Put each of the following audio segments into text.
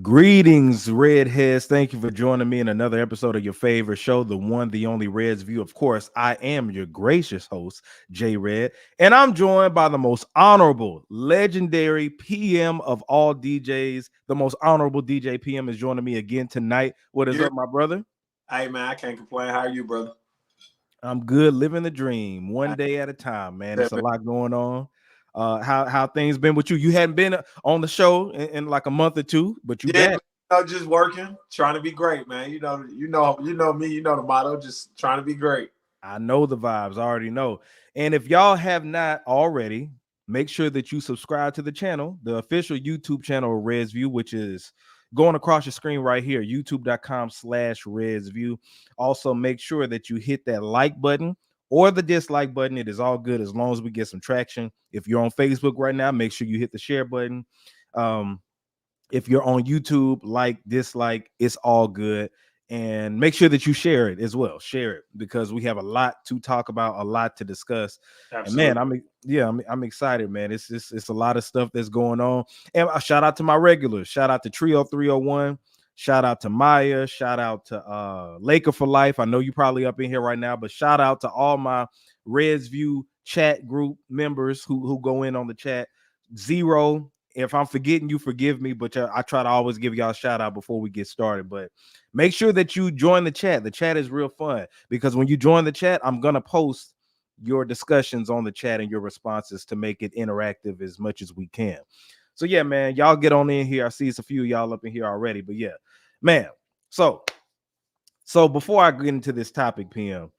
Greetings, Redheads. Thank you for joining me in another episode of your favorite show, the one, the only Reds View. Of course, I am your gracious host, J Red, and I'm joined by the most honorable, legendary PM of all DJs. The most honorable DJ PM is joining me again tonight. What is up, my brother? Hey, man, I can't complain. How are you, brother? I'm good, living the dream, one day at a time, man. It's a lot going on. How things been with you? You hadn't been on the show in like a month or two, but you back. Just working, trying to be great, man. You know me. You know the motto. Just trying to be great. I know the vibes. I already know. And if y'all have not already, make sure that you subscribe to the channel, the official YouTube channel of Reds View, which is going across your screen right here, youtube.com/Reds View. Also, make sure that you hit that like button or the dislike button. It is all good as long as we get some traction. If you're on Facebook right now, make sure you hit the share button. If you're on YouTube, like, dislike, it's all good. And make sure that you share it as well. Share it because we have a lot to talk about, a lot to discuss. Absolutely. And man, I'm excited, man. It's a lot of stuff that's going on. And a shout out to my regulars. Shout out to Trio 301. Shout out to Maya. Shout out to Laker for Life. I know you probably up in here right now, but shout out to all my Reds View chat group members who go in on the chat. Zero. If I'm forgetting you, forgive me, but I try to always give y'all a shout out before we get started. But make sure that you join the chat. The chat is real fun because when you join the chat, I'm going to post your discussions on the chat and your responses to make it interactive as much as we can. So, yeah, man, y'all get on in here. I see it's a few of y'all up in here already. But, yeah, man. So before I get into this topic, PM,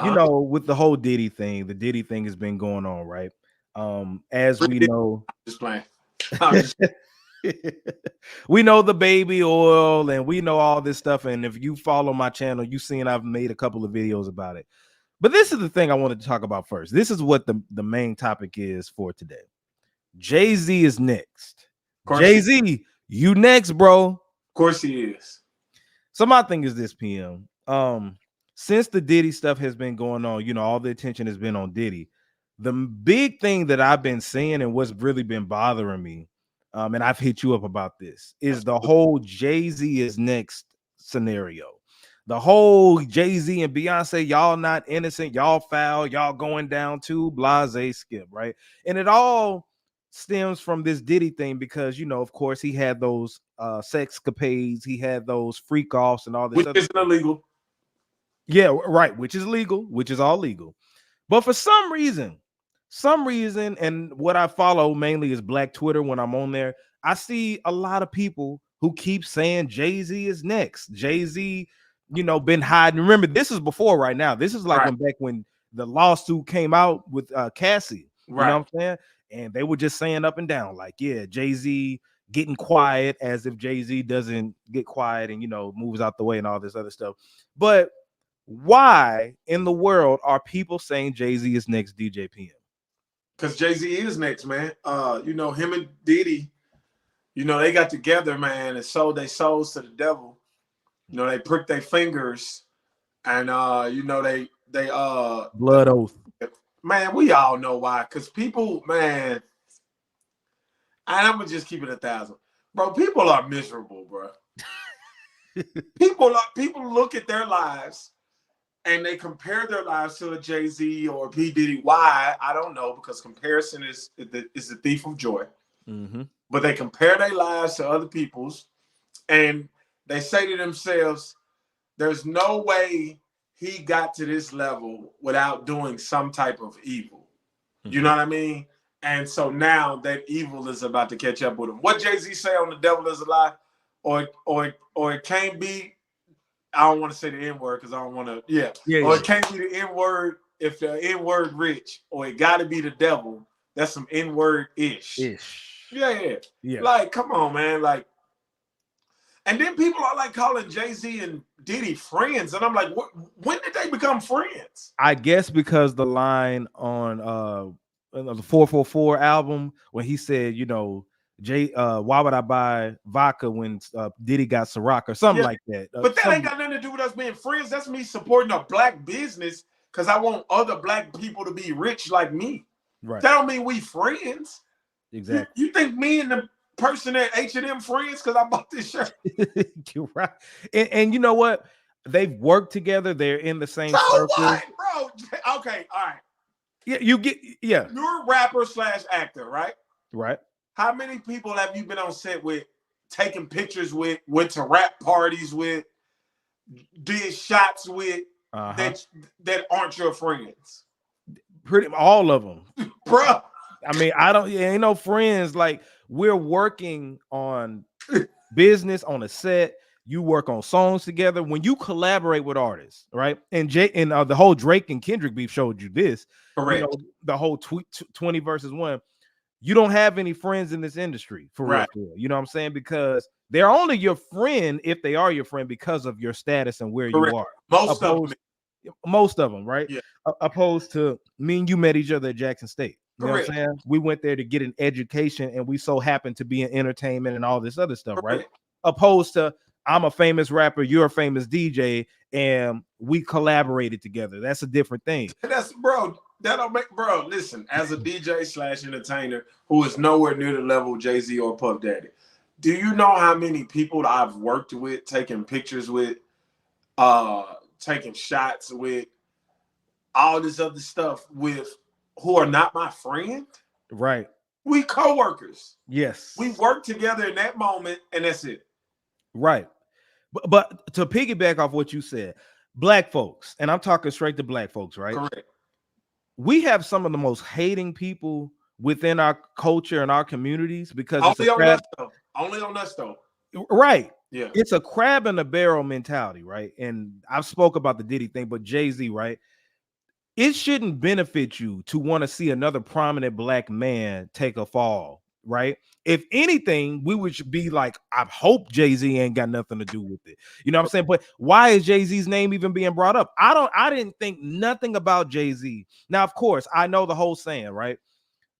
you know, with the whole Diddy thing, the Diddy thing has been going on, right? As we know. Just playing. We know the baby oil and we know all this stuff. And if you follow my channel, you've seen I've made a couple of videos about it. But this is the thing I wanted to talk about first. This is what the main topic is for today. Jay-Z is next. Jay-Z, you next, bro. Of course he is. So my thing is this, PM. Since the Diddy stuff has been going on, you know, all the attention has been on Diddy. The big thing that I've been seeing and what's really been bothering me, and I've hit you up about this, is the whole Jay-Z is next scenario. The whole Jay-Z and Beyonce, y'all not innocent, y'all foul, y'all going down to blase skip, right? And it all stems from this Diddy thing because, you know, of course, he had those sexcapades, he had those freak offs and all this. Which is illegal. Yeah, right, which is legal, which is all legal. But for some reason, and what I follow mainly is Black Twitter when I'm on there, I see a lot of people who keep saying Jay-Z is next. Jay-Z, you know, been hiding. Remember, this is before right now. This is like when the lawsuit came out with Cassie. You know what I'm saying? And they were just saying up and down, like, yeah, Jay-Z getting quiet as if Jay-Z doesn't get quiet and, you know, moves out the way and all this other stuff. But why in the world are people saying Jay-Z is next, DJ PM? Because Jay-Z is next, man. You know, him and Diddy, you know, they got together, man, and sold their souls to the devil. You know, they pricked their fingers and you know, they blood oath. Man, we all know why. Because people, man, and I'm gonna just keep it 1,000. Bro, people are miserable, bro. People look at their lives and they compare their lives to a Jay-Z or P. Diddy. Why? I don't know, because comparison is the thief of joy. Mm-hmm. But they compare their lives to other people's, and they say to themselves, there's no way he got to this level without doing some type of evil. Mm-hmm. You know what I mean? And so now that evil is about to catch up with him. What Jay-Z say on The Devil Is a Lie? Or it can't be, I don't want to say the N-word because I don't want to, it can't be the N-word if the N-word rich, or it got to be the devil. That's some N-word-ish. Yeah. Like, come on, man. Like, and then people are like calling Jay-Z and Diddy friends. And I'm like, when did they become friends? I guess because the line on the 444 album when he said, you know, why would I buy vodka when Diddy got Ciroc or something like that? But that ain't got nothing to do with us being friends. That's me supporting a black business because I want other black people to be rich like me. Right. That don't mean we friends. Exactly. You think me and person at H&M Friends because I bought this shirt. You're right. And you know what? They've worked together. They're in the same So circle. what, bro? Okay, all right. Yeah, yeah. You're a rapper / actor, right? Right. How many people have you been on set with, taking pictures with, went to rap parties with, did shots with, that aren't your friends? Pretty all of them. Bro. I mean, ain't no friends. Like, we're working on business on a set. You work on songs together. When you collaborate with artists, right? And the whole Drake and Kendrick beef showed you this. Correct. You know, the whole 20 versus 1. You don't have any friends in this industry for real. You know what I'm saying? Because they're only your friend if they are your friend because of your status and where you are. Most of them, right? Yeah. Opposed to me and you met each other at Jackson State. You know what I'm saying? We went there to get an education, and we so happened to be in entertainment and all this other stuff, right? Opposed to I'm a famous rapper, you're a famous DJ, and we collaborated together. That's a different thing. That's that don't make listen, as a DJ / entertainer who is nowhere near the level of Jay-Z or Puff Daddy, do you know how many people I've worked with, taking pictures with, taking shots with, all this other stuff with, who are not my friend? Right. We co-workers. Yes. We work together in that moment, and that's it. Right. But to piggyback off what you said, black folks, and I'm talking straight to black folks, right? Correct. We have some of the most hating people within our culture and our communities because only on us though. Right. Yeah. It's a crab in a barrel mentality, right? And I've spoke about the Diddy thing, but Jay-Z, right? It shouldn't benefit you to want to see another prominent black man take a fall, right? If anything, we would be like, I hope Jay-Z ain't got nothing to do with it. You know what I'm saying? But why is Jay-Z's name even being brought up? I didn't think nothing about Jay-Z. Now, of course, I know the whole saying, right?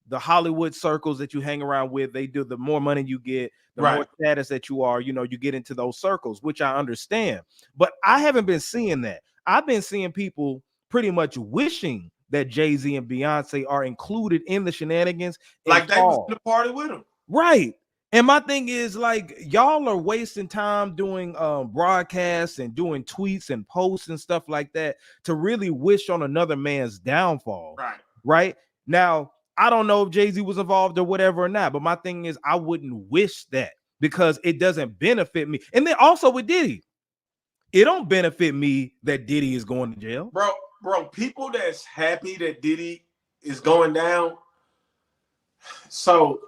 The Hollywood circles that you hang around with, they do, the more money you get, the more status that you are, you know, you get into those circles, which I understand. But I haven't been seeing that. I've been seeing people pretty much wishing that Jay-Z and Beyonce are included in the shenanigans. Like they was in the party with them. Right. And my thing is, like, y'all are wasting time doing broadcasts and doing tweets and posts and stuff like that to really wish on another man's downfall. Right. Now, I don't know if Jay-Z was involved or whatever or not, but my thing is, I wouldn't wish that because it doesn't benefit me. And then also with Diddy, it don't benefit me that Diddy is going to jail. Bro, people that's happy that Diddy is going down. So,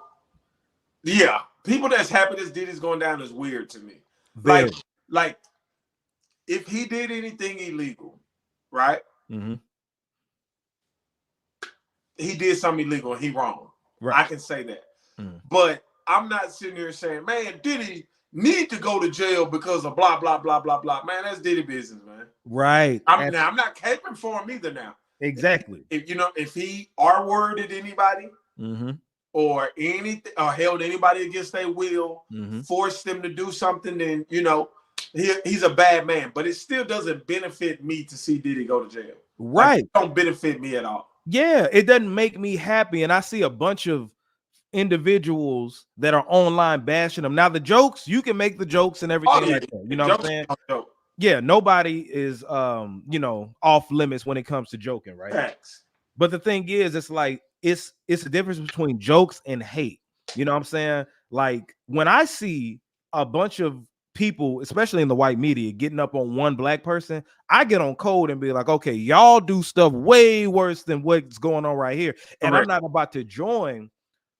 yeah, people that's happy that Diddy's going down is weird to me. Very. Like, if he did anything illegal, right? Mm-hmm. He did something illegal and he wrong. Right. I can say that. But I'm not sitting here saying, man, Diddy need to go to jail because of blah, blah, blah, blah, blah. Man, that's Diddy business, man. Right. I'm not caping for him either now. Exactly. If he R-worded anybody or anything, or held anybody against their will, forced them to do something, then, he's a bad man. But it still doesn't benefit me to see Diddy go to jail. Right. Like, it don't benefit me at all. Yeah, it doesn't make me happy. And I see a bunch of individuals that are online bashing them. Now, the jokes, you can make the jokes and everything like that. You know what I'm saying? Yeah, nobody is off limits when it comes to joking, right? Facts. But the thing is, it's like it's a difference between jokes and hate. You know what I'm saying? Like, when I see a bunch of people, especially in the white media, getting up on one black person, I get on code and be like, okay, y'all do stuff way worse than what's going on right here. And I'm not about to join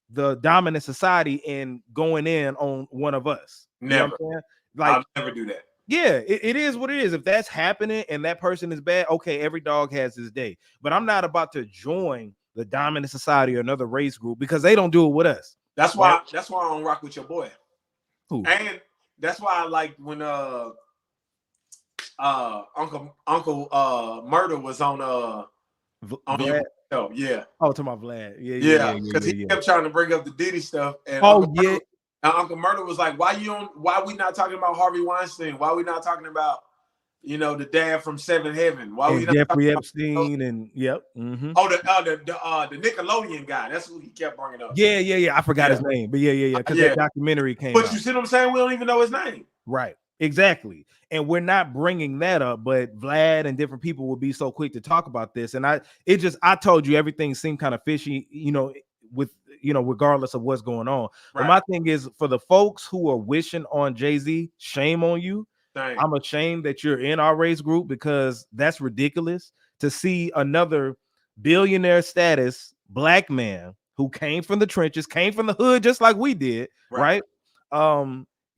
the dominant society and going in on one of us. Never. You know what I'm saying? Like, I'll never do that. Yeah, it is what it is. If that's happening and that person is bad, okay, every dog has his day. But I'm not about to join the dominant society or another race group because they don't do it with us. That's why I don't rock with your boy. Who? And that's why I like when Uncle Murder was on your show. Yeah. Oh, to my Vlad. Yeah. Because he kept trying to bring up the Diddy stuff. And Uncle Murder was like, why we not talking about Harvey Weinstein? Why we not talking about You know, the dad from Seventh Heaven. Why And we not Jeffrey about, Epstein and yep. Mm-hmm. Oh, the Nickelodeon guy. That's who he kept bringing up. Yeah. I forgot his name, but yeah. Because that documentary came out. But you see what I'm saying? We don't even know his name. Right. Exactly. And we're not bringing that up, but Vlad and different people will be so quick to talk about this. And I told you everything seemed kind of fishy, regardless of what's going on. Right. But my thing is, for the folks who are wishing on Jay-Z, shame on you. Dang. I'm ashamed that you're in our race group, because that's ridiculous to see another billionaire status black man who came from the trenches, came from the hood, just like we did. Right.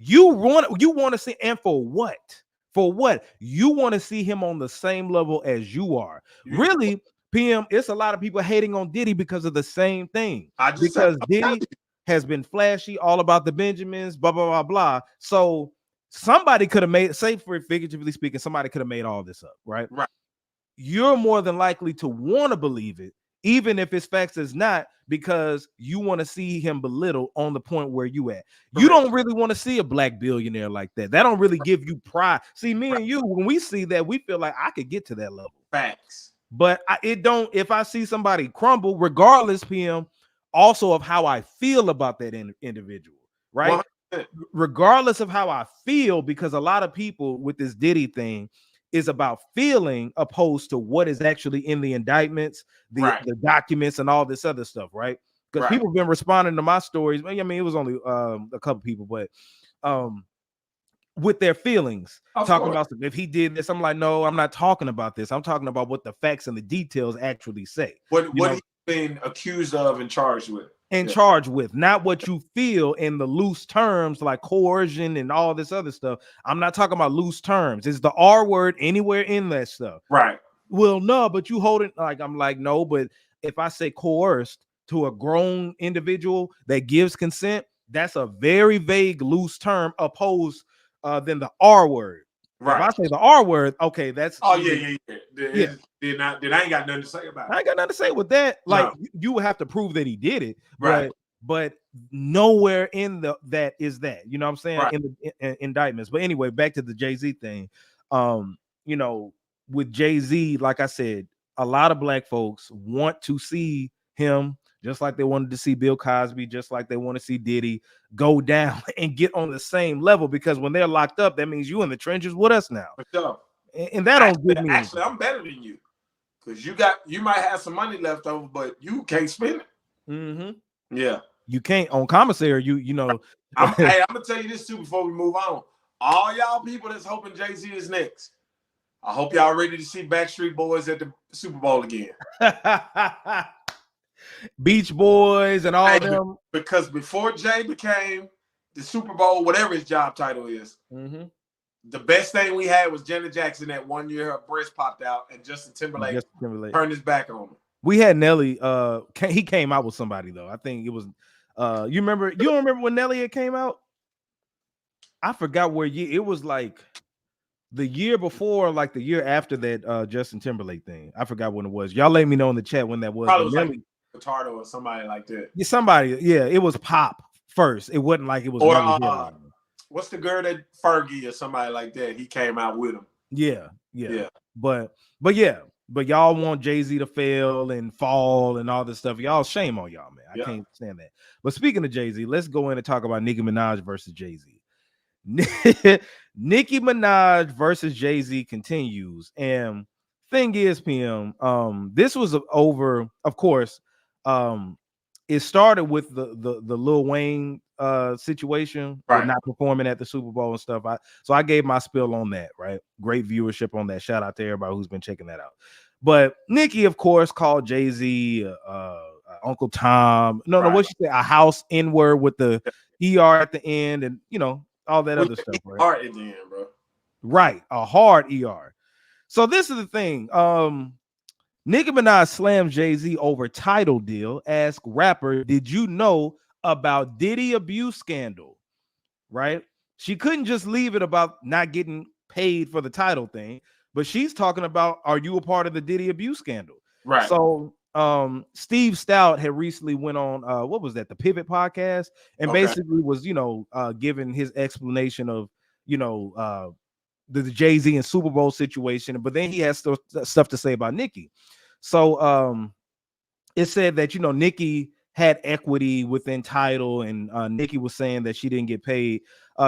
You want to see, and for what? For what? You want to see him on the same level as you are. Really, PM, it's a lot of people hating on Diddy because of the same thing. Because Diddy has been flashy, all about the Benjamins, blah, blah, blah, blah. So somebody could have made, say for figuratively speaking, somebody could have made all this up, right? Right. You're more than likely to want to believe it, even if it's facts is not, because you want to see him belittled on the point where you at. You don't really want to see a black billionaire like that. That don't really give you pride. See, me and you, when we see that, we feel like I could get to that level. Facts. But it don't, if I see somebody crumble, regardless, PM, also of how I feel about that individual, right? 100%. Regardless of how I feel, because a lot of people with this Diddy thing is about feeling opposed to what is actually in the indictments, the documents, and all this other stuff, right? Because people have been responding to my stories. I mean, it was only a couple people, but with their feelings, talking about if he did this, I'm like, no, I'm not talking about this. I'm talking about what the facts and the details actually say. What he's been accused of and charged with. Charged with, not what you feel in the loose terms like coercion and all this other stuff. I'm not talking about loose terms. It's the R word anywhere in that stuff. Right. Well, no, but you hold it like, I'm like, no, but if I say coerced to a grown individual that gives consent, that's a very vague, loose term opposed than the R word. Right. If I say the R word, okay, that's yeah. Then I ain't got nothing to say about it. I ain't got nothing to say with that. Like, you would have to prove that he did it, right? But nowhere in that is that. You know what I'm saying? Right. In the indictments. But anyway, back to the Jay-Z thing. With Jay-Z, like I said, a lot of black folks want to see him, just like they wanted to see Bill Cosby, just like they want to see Diddy go down and get on the same level, because when they're locked up, that means you in the trenches with us now. For sure. And that don't give me anything. I'm better than you, because you might have some money left over, but you can't spend it. Mm-hmm. Yeah, you can't on commissary. You know. I'm gonna tell you this too before we move on. All y'all people that's hoping Jay-Z is next, I hope y'all ready to see Backstreet Boys at the Super Bowl again. Beach Boys and all them. Because before Jay became the Super Bowl, whatever his job title is, the best thing we had was Janet Jackson that 1 year her breast popped out and Justin Timberlake turned his back on him. We had Nelly. He came out with somebody though. I think it was. You don't remember when Nelly came out? I forgot where year. It was like the year before, like the year after that Justin Timberlake thing. I forgot when it was. Y'all let me know in the chat when that was. Probably was Nelly, like Potato or somebody like that. Yeah, somebody. Yeah, it was Pop first. It wasn't like it was. Or what's the girl that Fergie or somebody like that? He came out with him. Yeah. But y'all want Jay-Z to fail and fall and all this stuff. Y'all, shame on y'all, man. I can't stand that. But speaking of Jay-Z, let's go in and talk about Nicki Minaj versus Jay-Z. Nicki Minaj versus Jay-Z continues. And thing is, PM, this was over, of course. It started with the Lil Wayne situation, right, not performing at the Super Bowl and stuff. So I gave my spill on that, right? Great viewership on that. Shout out to everybody who's been checking that out. But Nicki, of course, called Jay-Z Uncle Tom. No, what she said, a house N-word with the ER at the end, and all that other stuff, right? Hard at the end, bro. Right, a hard ER. So this is the thing. Nicki Minaj slams Jay-Z over title deal. Ask rapper, did you know about Diddy abuse scandal? Right? She couldn't just leave it about not getting paid for the title thing, but she's talking about, are you a part of the Diddy abuse scandal? Right. So Steve Stout had recently went on what was that, the Pivot podcast, and basically was giving his explanation of the Jay-Z and Super Bowl situation, but then he has stuff to say about Nicki. So it said that, you know, Nicki had equity within Tidal, and Nicki was saying that she didn't get paid.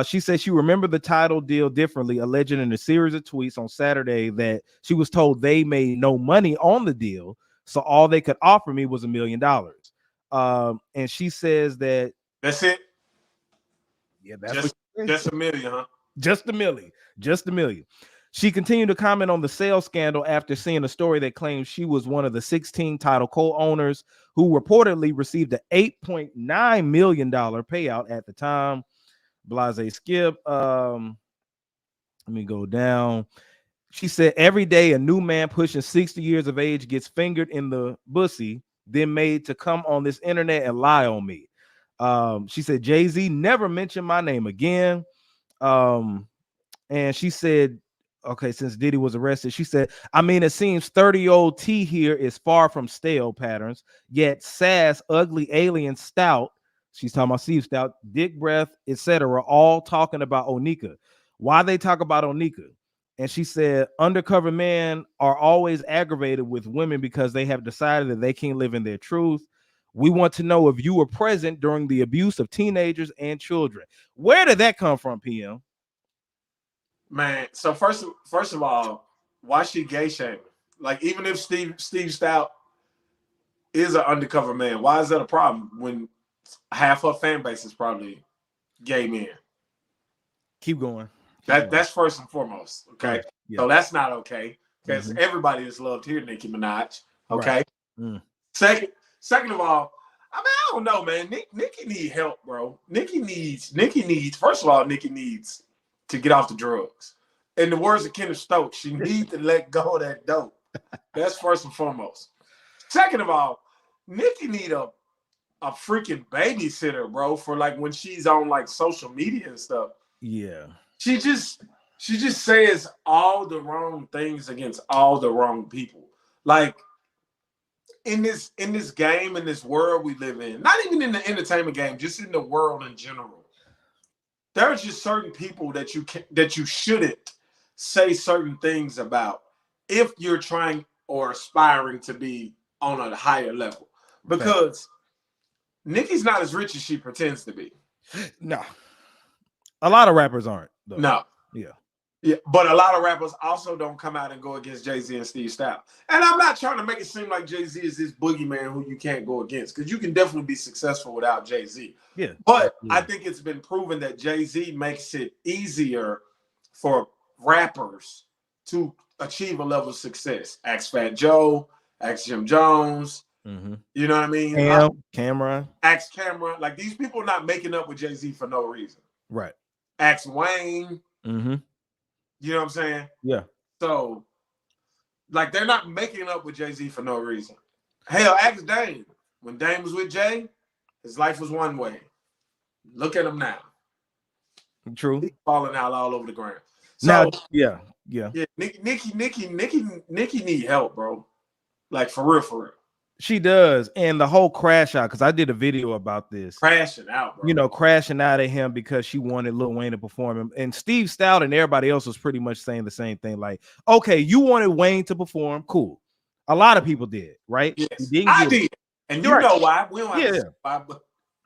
She said she remembered the Tidal deal differently, alleging in a series of tweets on Saturday that she was told they made no money on the deal, so all they could offer me was $1 million. And she says that that's it. Yeah, that's just $1 million, huh? Just $1 million. She continued to comment on the sales scandal after seeing a story that claims she was one of the 16 Tidal co-owners who reportedly received an $8.9 million payout at the time. Blase skip. Let me go down. She said every day a new man pushing 60 years of age gets fingered in the pussy, then made to come on this internet and lie on me. She said Jay-Z never mentioned my name again. And she said, okay, since Diddy was arrested, she said, I mean, it seems 30-year-old T here is far from stale patterns, yet sass, ugly, alien, stout, she's talking about Steve Stout, dick breath, etc., all talking about Onika. Why they talk about Onika? And she said, undercover men are always aggravated with women because they have decided that they can't live in their truth. We want to know if you were present during the abuse of teenagers and children. Where did that come from, PM? Man, so first of all, why she gay shaming? Like, even if Steve Stout is an undercover man, why is that a problem when half her fan base is probably gay men? Keep going. That's first and foremost. Okay. Right. Yeah. So that's not okay. Because everybody is loved here, Nicki Minaj. Okay. Right. Second of all, I mean, I don't know, man. Nicki needs help, bro. Nicki needs, first of all, Nicki needs to get off the drugs. In the words of Kenneth Stokes, she needs to let go of that dope. That's first and foremost. Second of all, Nicki need a freaking babysitter, bro, for like when she's on like social media and stuff. Yeah. She just says all the wrong things against all the wrong people. Like in this game, in this world we live in, not even in the entertainment game, just in the world in general. There are just certain people that you shouldn't say certain things about if you're trying or aspiring to be on a higher level. Because Nicki's not as rich as she pretends to be. No. A lot of rappers aren't, though. No. Yeah, but a lot of rappers also don't come out and go against Jay-Z and Steve Stout. And I'm not trying to make it seem like Jay-Z is this boogeyman who you can't go against, because you can definitely be successful without Jay-Z. Yeah. But I think it's been proven that Jay-Z makes it easier for rappers to achieve a level of success. Ask Fat Joe, ask Jim Jones. You know what I mean? Cameron. Ask Cameron. Like, these people are not making up with Jay-Z for no reason. Right. Ask Wayne. You know what I'm saying? Yeah. So, like, they're not making up with Jay-Z for no reason. Hell, ask Dame. When Dame was with Jay, his life was one way. Look at him now. True. He's falling out all over the ground. So, now, yeah. Nicki need help, bro. Like, for real. She does. And the whole crash out, because I did a video about this. Crashing out, bro. You know, crashing out at him because she wanted Lil Wayne to perform him. And Steve Stout and everybody else was pretty much saying the same thing. Like, okay, you wanted Wayne to perform. Cool. A lot of people did, right? Yes, I did. And you know why. We don't have to say why, but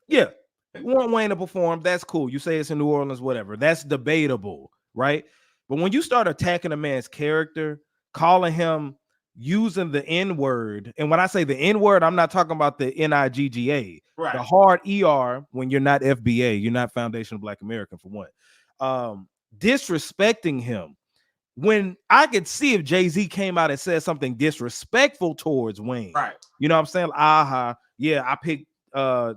yeah. You want Wayne to perform, that's cool. You say it's in New Orleans, whatever. That's debatable, right? But when you start attacking a man's character, calling him using the N-word, and when I say the N-word, I'm not talking about the Nigga, right? The hard ER when you're not FBA, you're not Foundation of Black American for one. Disrespecting him. When I could see if Jay-Z came out and said something disrespectful towards Wayne, right? You know what I'm saying? Yeah, I picked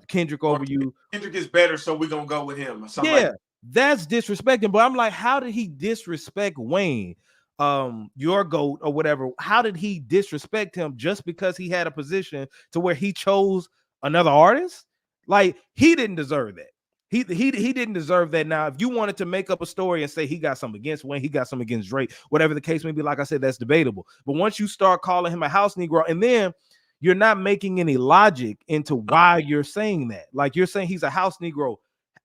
Kendrick over you. Kendrick is better, so we're gonna go with him. Or something like that's disrespecting. But I'm like, how did he disrespect Wayne? Your GOAT or whatever. How did he disrespect him just because he had a position to where he chose another artist? Like, he didn't deserve that. He didn't deserve that. Now, if you wanted to make up a story and say he got something against Wayne, he got something against Drake, whatever the case may be, like I said, that's debatable. But once you start calling him a house Negro, and then you're not making any logic into why you're saying that. Like, you're saying he's a house Negro,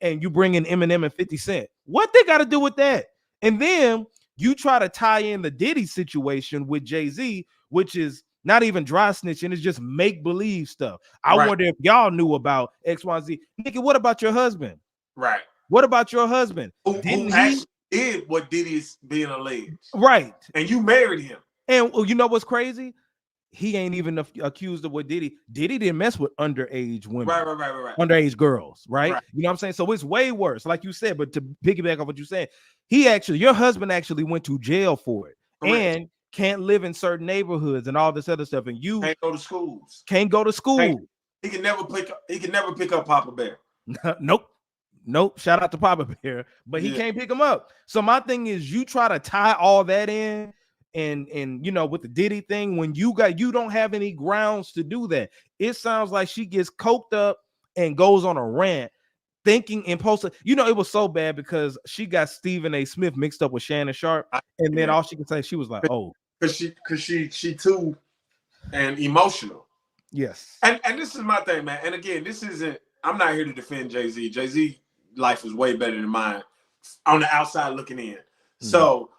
and you bring in Eminem and 50 Cent. What they got to do with that? And then You try to tie in the Diddy situation with Jay-Z, which is not even dry snitching, it's just make-believe stuff. I wonder if y'all knew about XYZ. Nikki, what about your husband? Right. What about your husband? Who actually did what Diddy's being alleged? Right. And you married him. And you know what's crazy? He ain't even accused of what Diddy didn't mess with underage women. Right. Underage girls, right? You know what I'm saying? So it's way worse, like you said. But to piggyback off what you said, your husband actually went to jail for it. Correct. And can't live in certain neighborhoods and all this other stuff. And you can't go to schools. Can't go to school. He can never pick up Papa Bear. Nope. Shout out to Papa Bear, but he can't pick him up. So my thing is, you try to tie all that in. And you know, with the Diddy thing, when you don't have any grounds to do that. It sounds like she gets coked up and goes on a rant, thinking impulsive. You know, it was so bad because she got Stephen A. Smith mixed up with Shannon Sharp, and then all she could say, she was like, "Oh, because she too and emotional." Yes, and this is my thing, man. And again, this isn't. I'm not here to defend Jay-Z. Jay-Z life is way better than mine on the outside looking in. So.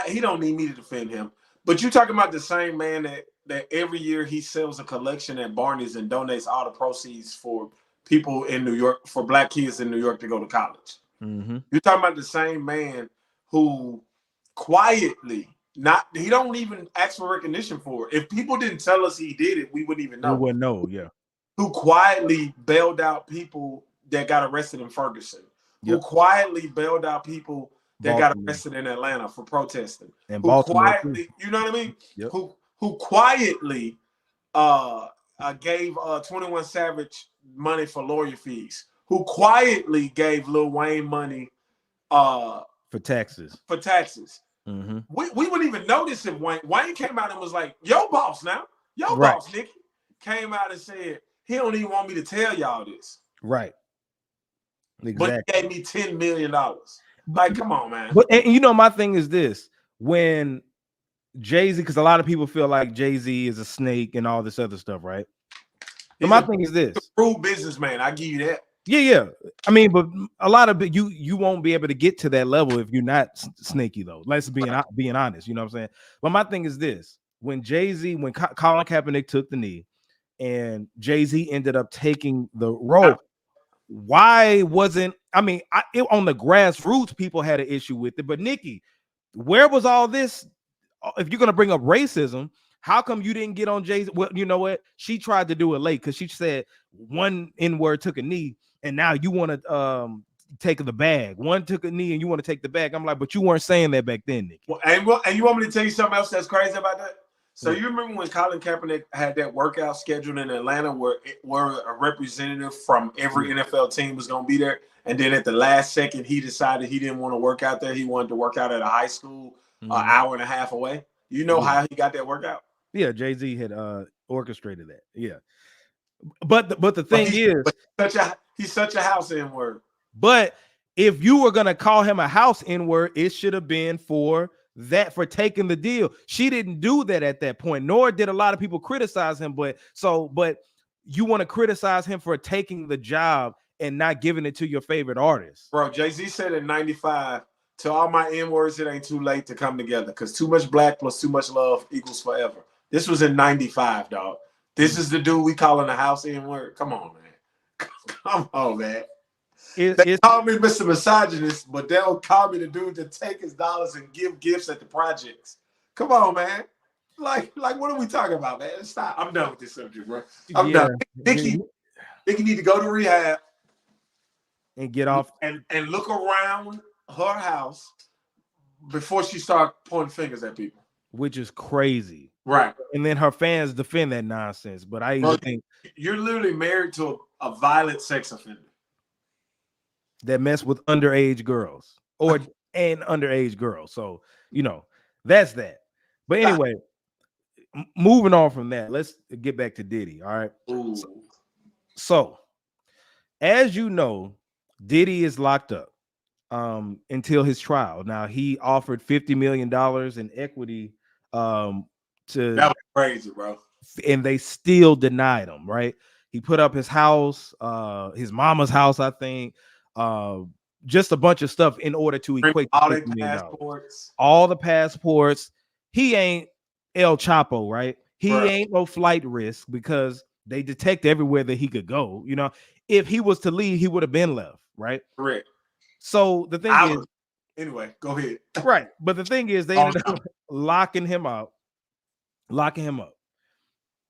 He don't need me to defend him. But you talking about the same man that every year he sells a collection at Barney's and donates all the proceeds for people in New York, for black kids in New York to go to college. Mm-hmm. You're talking about the same man who quietly, he don't even ask for recognition for it. If people didn't tell us he did it, we wouldn't even know. We wouldn't know, yeah. Who quietly bailed out people that got arrested in Ferguson. Yep. Who quietly bailed out people that got arrested in Atlanta for protesting. And who quietly, you know what I mean? Yep. Who quietly gave 21 Savage money for lawyer fees. Who quietly gave Lil Wayne money for taxes. Mm-hmm. We wouldn't even notice if Wayne came out and was like, "Yo, boss now. Yo, boss, Nicki." Came out and said, he don't even want me to tell y'all this. Right. Exactly. But he gave me $10 million. Like, come on, man. But and you know, my thing is this: when Jay-Z, because a lot of people feel like Jay-Z is a snake and all this other stuff, right? But my thing is this: true businessman. I give you that. Yeah. I mean, but a lot of you won't be able to get to that level if you're not snaky, though. Let's being honest. You know what I'm saying? But my thing is this: when Colin Kaepernick took the knee, and Jay-Z ended up taking the role. Why wasn't on the grassroots people had an issue with it, but Nikki, where was all this? If you're gonna bring up racism, how come you didn't get on Jay-Z? Well, you know what? She tried to do it late because she said one N-word took a knee, and now you want to take the bag. One took a knee, and you want to take the bag. I'm like, but you weren't saying that back then, Nikki. Well, and you want me to tell you something else that's crazy about that? So you remember when Colin Kaepernick had that workout scheduled in Atlanta where a representative from every NFL team was going to be there, and then at the last second he decided he didn't want to work out there. He wanted to work out at a high school an hour and a half away. You know how he got that workout? Yeah, Jay-Z had orchestrated that. Yeah, but the thing is, he's such a house N-word. But if you were gonna call him a house N-word, it should have been for taking the deal. She didn't do that at that point, nor did a lot of people criticize him. But you want to criticize him for taking the job and not giving it to your favorite artist. Bro, Jay-Z said in 95, to all my N-words, it ain't too late to come together because too much black plus too much love equals forever. This was in 95, dog. This is the dude we calling a house N-word. Come on, man. Come on, man. They call me Mr. Misogynist, but they'll call me the dude that take his dollars and give gifts at the projects. Come on, man. Like, what are we talking about, man? Stop. I'm done with this subject, bro. I'm done. Nicki need to go to rehab and get off and look around her house before she start pointing fingers at people. Which is crazy. Right. And then her fans defend that nonsense. But I even think you're literally married to a violent sex offender that mess with underage girls and underage girls. So, you know, that's that. But anyway, moving on from that, let's get back to Diddy. All right. So as you know, Diddy is locked up until his trial. Now he offered $50 million in equity to that was crazy, bro. And they still denied him, right? He put up his house, his mama's house, I think. just a bunch of stuff in order to equate all to their $50 million. passports. All the passports. He ain't El Chapo, right? He Right. ain't no flight risk because they detect everywhere that he could go. You know, if he was to leave, he would have been left, right? Correct. So the thing is, anyway, go ahead. right? But the thing is, they ended up locking him up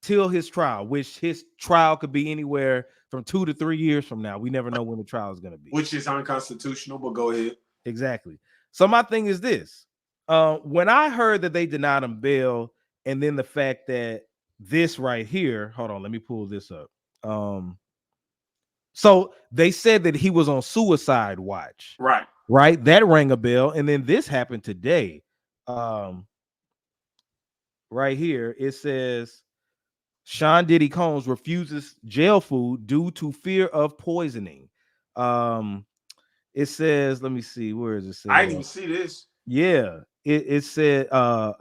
till his trial, which his trial could be anywhere from 2 to 3 years from now. We never know when the trial is going to be, which is unconstitutional. But go ahead. Exactly. So my thing is this: when I heard that they denied him bail, and then the fact that this right here, hold on, let me pull this up. So they said that he was on suicide watch, right? That rang a bell, and then this happened today. Right here, it says Sean Diddy Combs refuses jail food due to fear of poisoning. It says, let me see, where is it? I didn't even see this. Yeah, it said a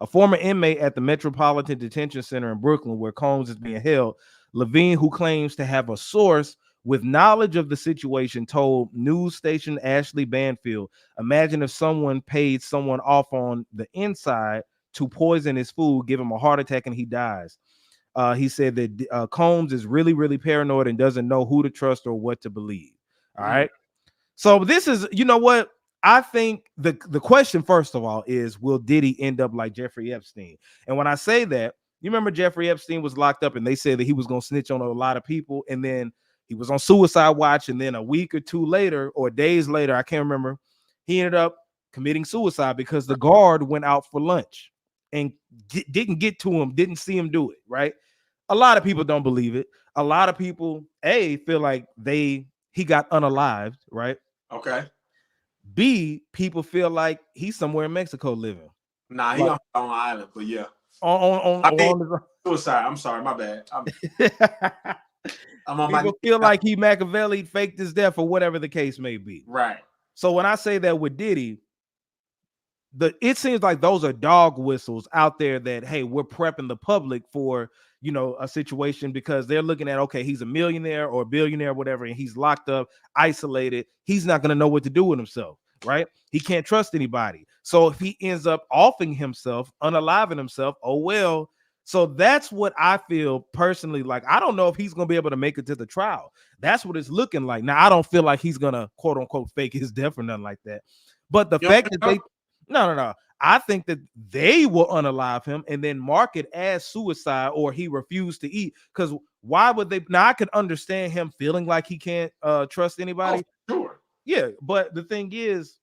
former inmate at the Metropolitan Detention Center in Brooklyn, where Combs is being held, Levine, who claims to have a source with knowledge of the situation, told news station Ashley Banfield, "Imagine if someone paid someone off on the inside to poison his food, give him a heart attack, and he dies." He said that Combs is really, really paranoid and doesn't know who to trust or what to believe. All right. So this is, you know what? I think the question, first of all, is will Diddy end up like Jeffrey Epstein? And when I say that, you remember Jeffrey Epstein was locked up and they said that he was going to snitch on a lot of people. And then he was on suicide watch. And then a week or two later or days later, I can't remember, he ended up committing suicide because the guard went out for lunch and didn't get to him, didn't see him do it, right? A lot of people don't believe it. A lot of people, feel like he got unalived, right? Okay. B, people feel like he's somewhere in Mexico living. Nah, he on Long Island, but yeah. On suicide. I'm sorry, my bad. I'm on people feel like he Machiavelli faked his death or whatever the case may be. Right. So when I say that with Diddy, it seems like those are dog whistles out there that, hey, we're prepping the public for, you know, a situation because they're looking at, okay, he's a millionaire or a billionaire, whatever, and he's locked up, isolated. He's not going to know what to do with himself, right? He can't trust anybody. So if he ends up offing himself, unaliving himself, oh, well. So that's what I feel personally. Like, I don't know if he's going to be able to make it to the trial. That's what it's looking like. Now, I don't feel like he's going to, quote unquote, fake his death or nothing like that. But the fact that they, no. I think that they will unalive him and then mark it as suicide or he refused to eat. Because why would they? Now I could understand him feeling like he can't trust anybody. Oh, sure. Yeah, but the thing is,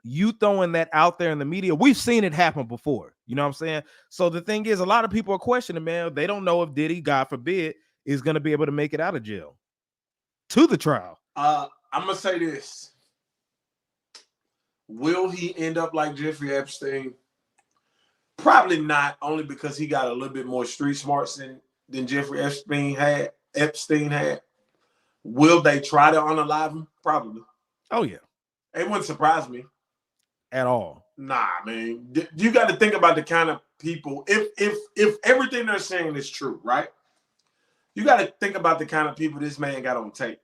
you throwing that out there in the media, we've seen it happen before. You know what I'm saying? So the thing is, a lot of people are questioning, man. They don't know if Diddy, God forbid, is going to be able to make it out of jail to the trial. I'm gonna say this. Will he end up like Jeffrey Epstein? Probably not, only because he got a little bit more street smarts than Jeffrey Epstein had. Will they try to unalive him? Probably. Oh, yeah. It wouldn't surprise me. At all. Nah, man. You got to think about the kind of people, if everything they're saying is true, right? You got to think about the kind of people this man got on tape.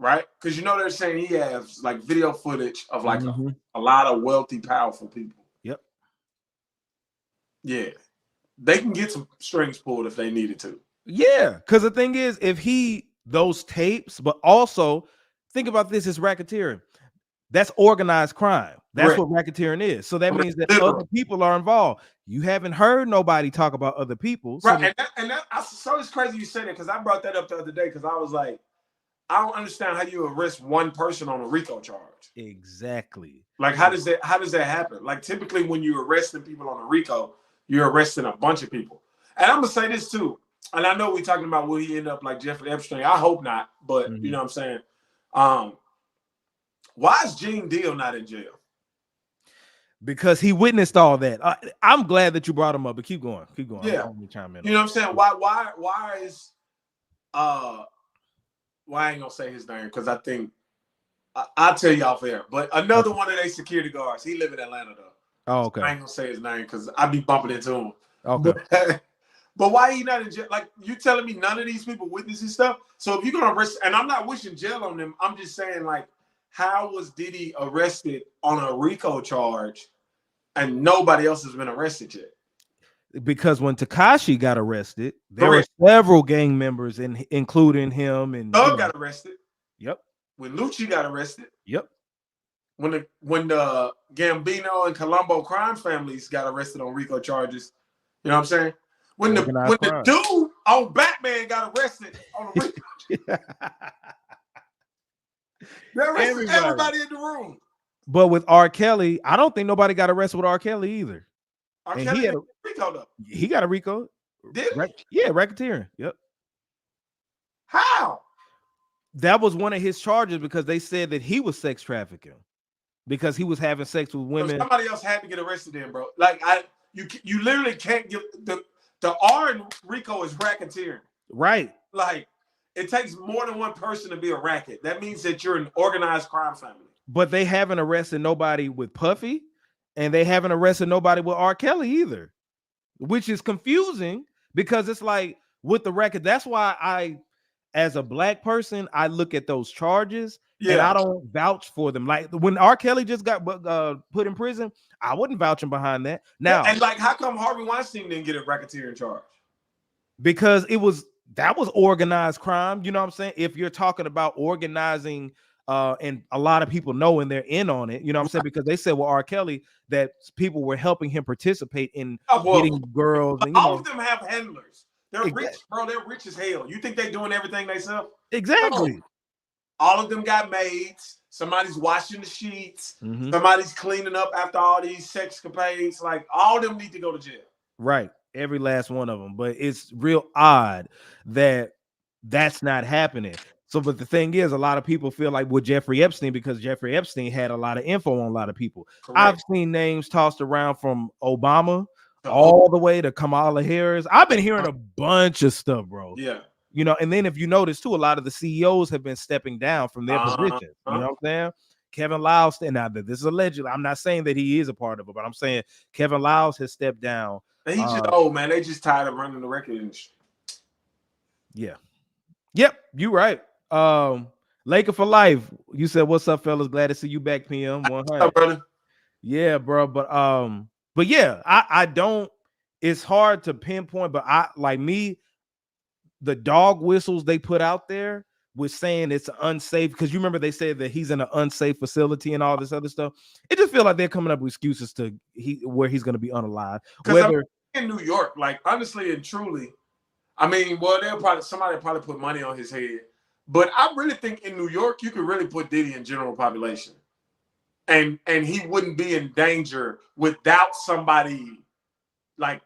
Right? Because you know they're saying he has like video footage of like a lot of wealthy, powerful people. Yep. Yeah. They can get some strings pulled if they needed to. Yeah. Because the thing is, those tapes, but also think about this as racketeering. That's organized crime. That's what racketeering is. So that means that other people are involved. You haven't heard nobody talk about other people. So right. So it's crazy you say that because I brought that up the other day because I was like, I don't understand how you arrest one person on a RICO charge. Exactly. Like, how does that happen? Like, typically when you're arresting people on a RICO, you're arresting a bunch of people. And I'm gonna say this too. And I know we're talking about will he end up like Jeffrey Epstein? I hope not, but you know what I'm saying? Why is Gene Deal not in jail? Because he witnessed all that. I'm glad that you brought him up, but keep going. Yeah. Chime in. You know what I'm saying? Why is well, I ain't gonna say his name because I think I'll tell you off air. But another one of their security guards, he live in Atlanta though. Oh, okay. I ain't gonna say his name because I be bumping into him. Okay. But why he not in jail? Like, you telling me none of these people witness this stuff? So if you're gonna arrest, and I'm not wishing jail on them, I'm just saying, like, how was Diddy arrested on a RICO charge and nobody else has been arrested yet? Because when Tekashi got arrested, there Correct. were several gang members, including him, and Thug got arrested. Yep. When Lucci got arrested. Yep. When the Gambino and Colombo crime families got arrested on RICO charges, you know what I'm saying? When the dude on Batman got arrested on a RICO, they arrested everybody in the room. But with R. Kelly, I don't think nobody got arrested with R. Kelly either. R. Kelly had a RICO though. He got a RICO. Did he? Yeah, racketeering. Yep. How? That was one of his charges because they said that he was sex trafficking because he was having sex with women. So somebody else had to get arrested then, bro. Like you literally can't give the R in RICO is racketeering. Right. Like, it takes more than one person to be a racket. That means that you're an organized crime family. But they haven't arrested nobody with Puffy, and they haven't arrested nobody with R. Kelly either, which is confusing because it's like with the record. That's why as a black person, I look at those charges and I don't vouch for them. Like when R. Kelly just got put in prison, I wasn't vouching behind that. Now, and like, how come Harvey Weinstein didn't get a racketeering charge? Because that was organized crime. You know what I'm saying? If you're talking about organizing, and a lot of people know and they're in on it, you know what I'm saying? Because they said with R. Kelly that people were helping him participate in getting girls. And, all of them have handlers. They're rich, bro. They're rich as hell. You think they're doing everything themselves? Exactly. No. All of them got maids. Somebody's washing the sheets. Mm-hmm. Somebody's cleaning up after all these sexcapades. Like, all of them need to go to jail. Right. Every last one of them. But it's real odd that that's not happening. So, but the thing is, a lot of people feel like with Jeffrey Epstein, because Jeffrey Epstein had a lot of info on a lot of people. Correct. I've seen names tossed around from Obama all the way to Kamala Harris. I've been hearing a bunch of stuff, bro. Yeah. You know, and then if you notice too, a lot of the CEOs have been stepping down from their positions. You know what I'm saying? Kevin Lyles, now that this is allegedly, I'm not saying that he is a part of it, but I'm saying Kevin Lyles has stepped down. And he's just old, man. They just tired of running the record industry. Yeah. Yep, you right. Laker for life. You said, "What's up, fellas? Glad to see you back, PM 100." What's up, brother? Yeah, bro. But yeah, I don't. It's hard to pinpoint, but I like me. The dog whistles they put out there with saying it's unsafe because you remember they said that he's in an unsafe facility and all this other stuff. It just feels like they're coming up with excuses to where he's going to be unalive. Whether in New York, like honestly and truly, I mean, well, somebody probably put money on his head, but I really think in New York you could really put Diddy in general population, and he wouldn't be in danger without somebody like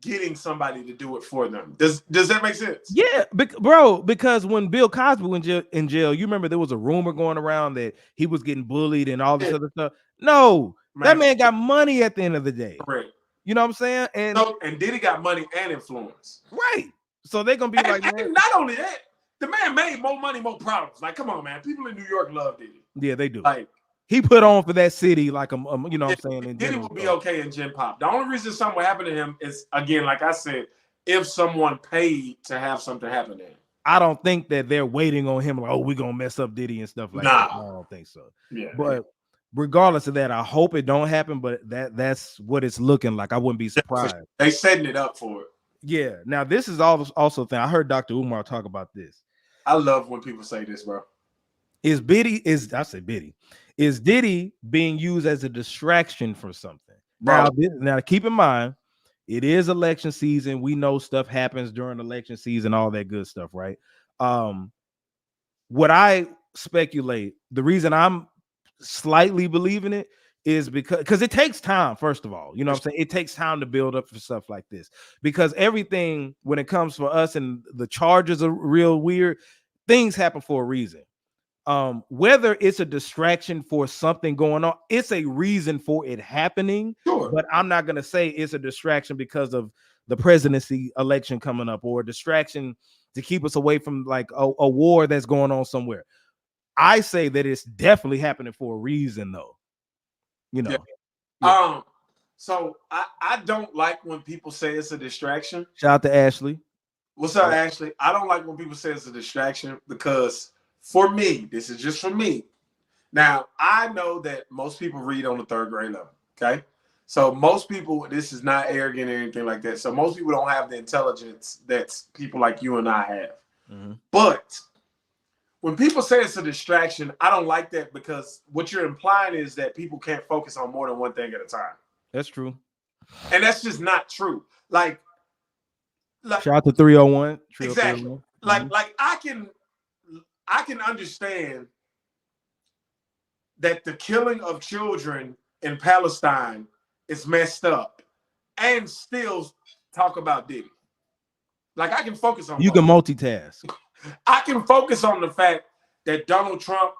getting somebody to do it for them. Does that make sense? Yeah, bro, because when Bill Cosby was in jail, you remember there was a rumor going around that he was getting bullied and all this other stuff. No, that man got money at the end of the day. Correct. You know what I'm saying? And Diddy got money and influence. Right. So they're going to be and not only that, the man made more money, more problems. Like, come on, man. People in New York love Diddy. Yeah, they do. Like, he put on for that city like you know what I'm saying? Diddy would be okay in Gen Pop. The only reason something would happen to him is, again, like I said, if someone paid to have something happen to him. I don't think that they're waiting on him like, oh, we're going to mess up Diddy and stuff like that. I don't think so. Yeah. But regardless of that, I hope it don't happen, but that's what it's looking like. I wouldn't be surprised. They setting it up for it. Yeah. Now, this is also a thing. I heard Dr. Umar talk about this. I love when people say this, bro. Is Diddy being used as a distraction for something? Now, keep in mind, it is election season. We know stuff happens during election season, all that good stuff, right? What I speculate, the reason I'm slightly believing it is because it takes time, first of all. You know what I'm saying? It takes time to build up for stuff like this. Because everything, when it comes for us and the charges are real weird, things happen for a reason. Whether it's a distraction for something going on, it's a reason for it happening. Sure. But I'm not going to say it's a distraction because of the presidency election coming up or a distraction to keep us away from like a war that's going on somewhere. I say that it's definitely happening for a reason, though. You know. Yeah. So I don't like when people say it's a distraction. Shout out to Ashley. What's up, Ashley? I don't like when people say it's a distraction because for me, this is just for me. Now, I know that most people read on the 3rd grade level, okay? So most people, this is not arrogant or anything like that. So most people don't have the intelligence that people like you and I have. Mm-hmm. But when people say it's a distraction, I don't like that because what you're implying is that people can't focus on more than one thing at a time. That's true. And that's just not true. Like shout out to 301. Exactly. 301. Like I can understand that the killing of children in Palestine is messed up and still talk about Diddy. Like I can focus on you can multitask. I can focus on the fact that Donald Trump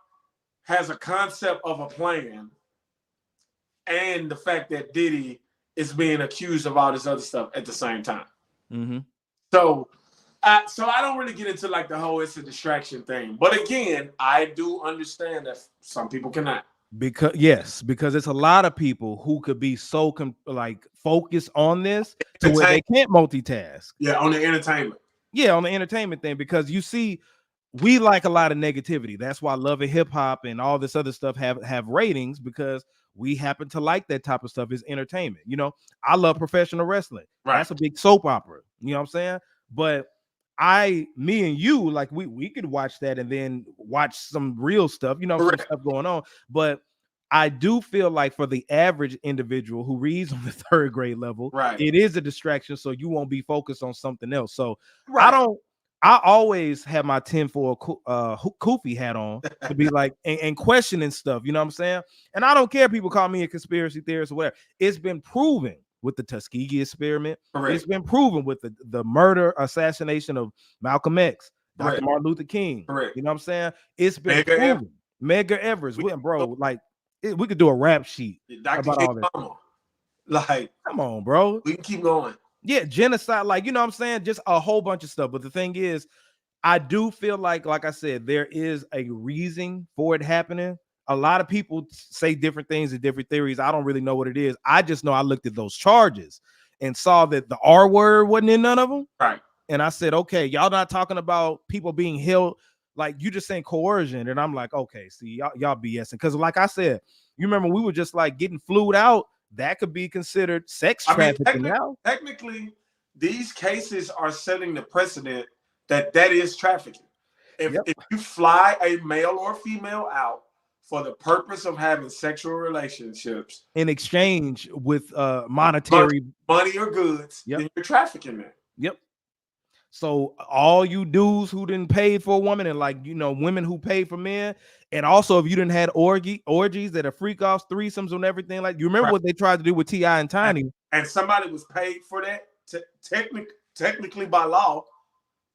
has a concept of a plan and the fact that Diddy is being accused of all this other stuff at the same time. Mm-hmm. So I don't really get into like the whole it's a distraction thing. But again, I do understand that some people cannot. Because it's a lot of people who could be so focused on this to where they can't multitask. Yeah, on the entertainment. Yeah, on the entertainment thing, because you see, we like a lot of negativity. That's why Love and Hip Hop and all this other stuff have ratings, because we happen to like that type of stuff. Is entertainment. You know, I love professional wrestling. Right. That's a big soap opera. You know what I'm saying? But me and you, like we could watch that and then watch some real stuff, you know, some stuff going on. But I do feel like for the average individual who reads on the 3rd grade level, it is a distraction, so you won't be focused on something else. So I always have my tinfoil Koofy hat on to be like and questioning stuff, you know what I'm saying? And I don't care if people call me a conspiracy theorist or whatever. It's been proven with the Tuskegee experiment. It's been proven with the murder, assassination of Malcolm X, Dr. Martin Luther King. You know what I'm saying? It's been proven. Medgar Evers, bro, like we could do a rap sheet about all this. Like, come on, bro. We can keep going. Yeah, genocide, like, you know what I'm saying? Just a whole bunch of stuff. But the thing is, I do feel like I said, there is a reason for it happening. A lot of people say different things and different theories. I don't really know what it is. I just know I looked at those charges and saw that the R word wasn't in none of them. Right. And I said, okay, y'all not talking about people being held, like you just saying coercion. And I'm like, okay, see, y'all BSing. Because like I said, you remember we were just like getting flued out. That could be considered sex trafficking now. Technically, these cases are setting the precedent that is trafficking. If you fly a male or female out for the purpose of having sexual relationships in exchange with monetary money or goods, then you're trafficking them. Yep. So all you dudes who didn't pay for a woman, and like, you know, women who paid for men, and also if you didn't had orgies that are freak offs, threesomes, and everything, like you remember what they tried to do with T.I. and Tiny, and somebody was paid for that. Technically by law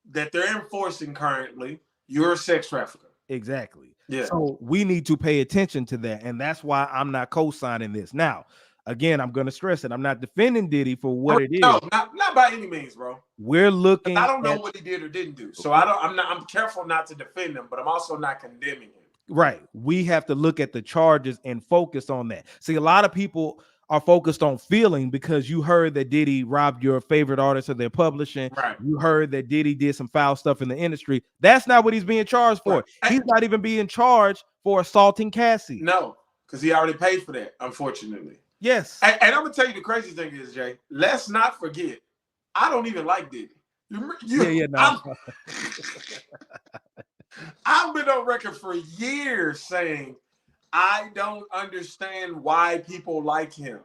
that they're enforcing currently, you're a sex trafficker. Exactly. Yeah. So we need to pay attention to that, and that's why I'm not co-signing this. Now, again, I'm going to stress it. I'm not defending Diddy for what it is. No, not by any means, bro. We're looking. I don't know what he did or didn't do, so I'm careful not to defend him, but I'm also not condemning him. Right. We have to look at the charges and focus on that. See, a lot of people are focused on feeling because you heard that Diddy robbed your favorite artist of their publishing. Right. You heard that Diddy did some foul stuff in the industry. That's not what he's being charged for. Right. He's not even being charged for assaulting Cassie. No, because he already paid for that, unfortunately. Yes. And I'm going to tell you the crazy thing is, Jay, let's not forget, I don't even like Diddy. I've been on record for years saying I don't understand why people like him.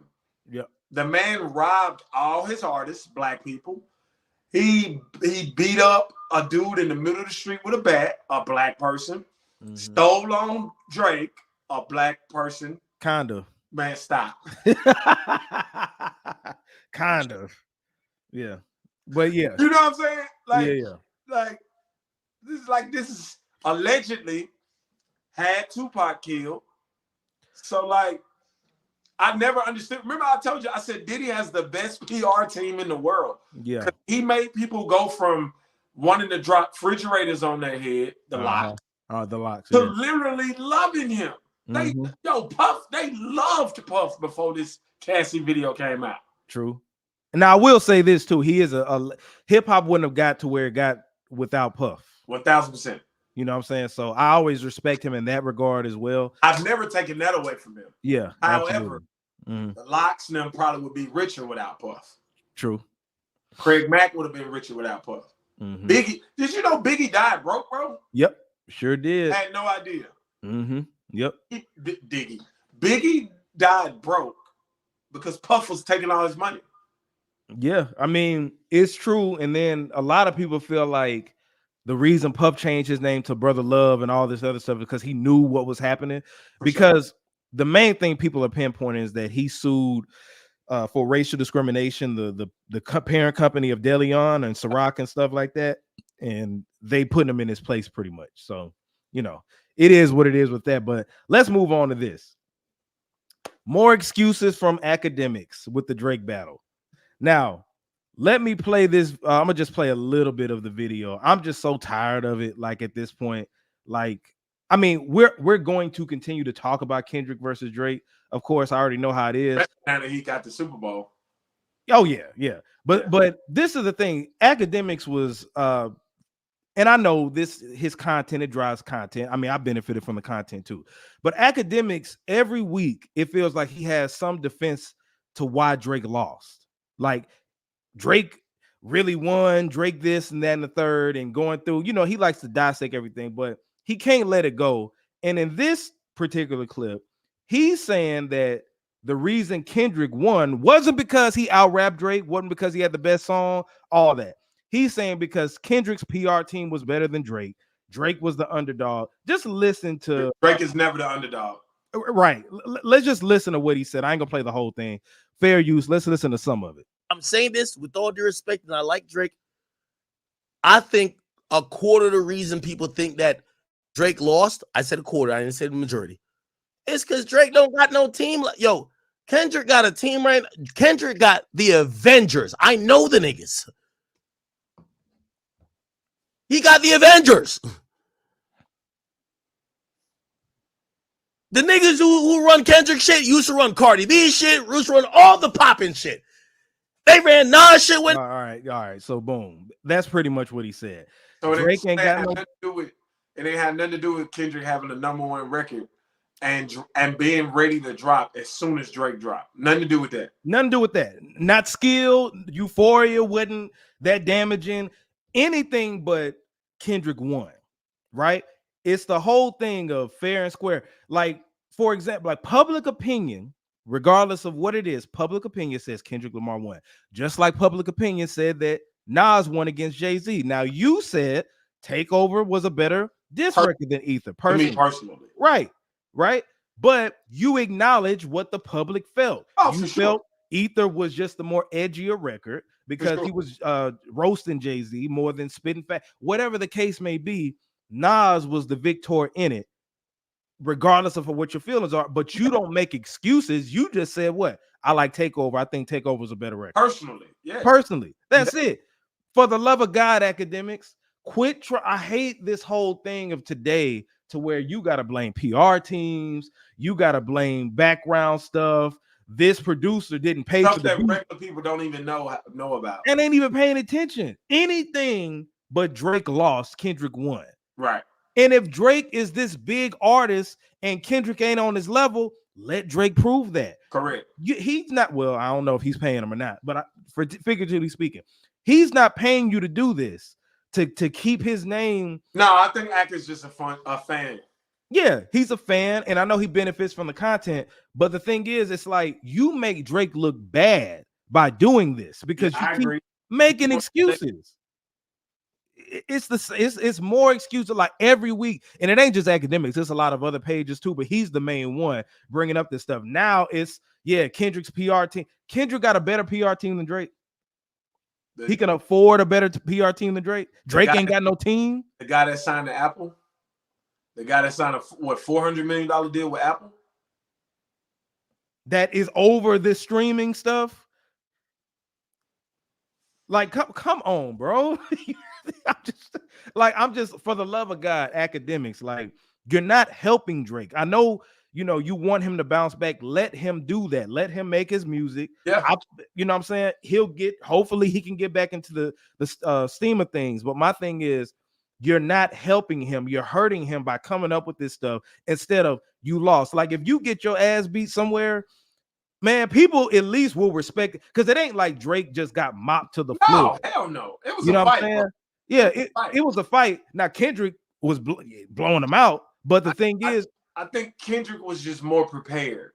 Yep. The man robbed all his artists, black people. He beat up a dude in the middle of the street with a bat, a black person. Mm-hmm. Stole on Drake, a black person. Kind of. Man, stop. Kind of. Yeah. But yeah. You know what I'm saying? Like, yeah. This is allegedly had Tupac killed. So, like, I never understood. Remember, I told you, I said Diddy has the best PR team in the world. Yeah. He made people go from wanting to drop refrigerators on their head, the locks, the locks, to literally loving him. Puff, they loved Puff before this Cassie video came out. True. Now I will say this too. He is a hip hop wouldn't have got to where it got without Puff. 1000%. You know what I'm saying? So I always respect him in that regard as well. I've never taken that away from him. Yeah. However, the Locks and them probably would be richer without Puff. True. Craig Mack would have been richer without Puff. Biggie, did you know Biggie died broke, bro? Yep, sure did. I had no idea. Yep. Biggie died broke because Puff was taking all his money. Yeah, I mean, it's true. And then a lot of people feel like the reason Puff changed his name to Brother Love and all this other stuff because he knew what was happening. Because the main thing people are pinpointing is that he sued for racial discrimination, the parent company of DeLeon and Ciroc and stuff like that, and they put him in his place pretty much. So, you know, it is what it is with that. But let's move on to this. More excuses from academics with the Drake battle. Now, let me play this. I'm gonna just play a little bit of the video. I'm just so tired of it. Like at this point, like I mean, we're going to continue to talk about Kendrick versus Drake. Of course, I already know how it is. Now that he got the Super Bowl. Oh yeah. But this is the thing. Academics was and I know his content, it drives content. I mean, I benefited from the content too. But Academics, every week, it feels like he has some defense to why Drake lost. Like Drake really won, Drake this and that and the third, and going through, you know, he likes to dissect everything, but he can't let it go. And in this particular clip, he's saying that the reason Kendrick won wasn't because he out-rapped Drake, wasn't because he had the best song, all that. He's saying because Kendrick's PR team was better than Drake. Drake was the underdog. Just listen to... Drake is never the underdog. Right. Let's just listen to what he said. I ain't gonna play the whole thing. Fair use. Let's listen to some of it. I'm saying this with all due respect, and I like Drake. I think a quarter of the reason people think that Drake lost, I said a quarter, I didn't say the majority, it's because Drake don't got no team. Yo, Kendrick got a team right now. Kendrick got the Avengers. I know the niggas. He got the Avengers. The niggas who run Kendrick shit used to run Cardi B shit, used to run all the popping shit. They ran Nas shit with. All right. So boom, that's pretty much what he said. So Drake ain't got nothing to do with it. Ain't had nothing to do with Kendrick having the #1 record and being ready to drop as soon as Drake dropped. Nothing to do with that. Nothing to do with that. Not skill. Euphoria wasn't that damaging. Anything but Kendrick won. Right. It's the whole thing of fair and square. Like, for example, like public opinion, regardless of what it is, public opinion says Kendrick Lamar won. Just like public opinion said that Nas won against Jay-Z. Now, you said Takeover was a better diss record than Ether. Personally. Right. But you acknowledge what the public felt. You felt Ether was just the more edgier record because he was roasting Jay-Z more than spitting fat. Whatever the case may be, Nas was the victor in it, regardless of what your feelings are. But you don't make excuses. You just said what? I like Takeover. I think Takeover is a better record. Personally. That's it. For the love of God, academics, quit. I hate this whole thing of today to where you got to blame PR teams. You got to blame background stuff. This producer didn't pay stuff for the that regular people don't even know about and ain't even paying attention. Anything but Drake lost, Kendrick won. Right. And if Drake is this big artist and Kendrick ain't on his level, let Drake prove that. Correct. He's not, well, I don't know if he's paying him or not, but figuratively speaking, he's not paying you to do this, to keep his name. No, I think Ack is just a fan. Yeah, he's a fan, and I know he benefits from the content, but the thing is, it's like you make Drake look bad by doing this because you keep making excuses. It's more excuses like every week, and it ain't just academics. There's a lot of other pages too, but he's the main one bringing up this stuff. Now it's Kendrick's PR team. Kendrick got a better PR team than Drake. He can afford a better PR team than Drake. Drake ain't got no team. The guy that signed to Apple, the guy that signed a $400 million deal with Apple, that is over this streaming stuff. Like, come on, bro. I'm just for the love of God, academics, like you're not helping Drake. I know you know, you want him to bounce back, let him do that. Let him make his music. Yeah. You know what I'm saying? Hopefully he can get back into the steam of things. But my thing is, you're not helping him. You're hurting him by coming up with this stuff instead of you lost. Like if you get your ass beat somewhere, man, people at least will respect it, because it ain't like Drake just got mopped to the floor. No, hell no. It was You know a what I'm fight. saying? Bro. Yeah, it was a fight. Now Kendrick was blowing him out, but the thing is, I think Kendrick was just more prepared.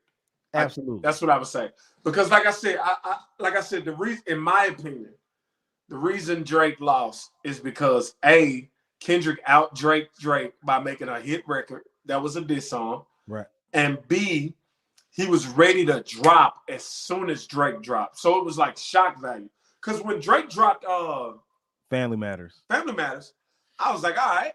absolutely, that's what I would say. Because like I said, the reason, in my opinion, the reason Drake lost is because Kendrick out Drake by making a hit record that was a diss song, right? And B, he was ready to drop as soon as Drake dropped, so it was like shock value. Because when Drake dropped Family Matters, I was like, all right,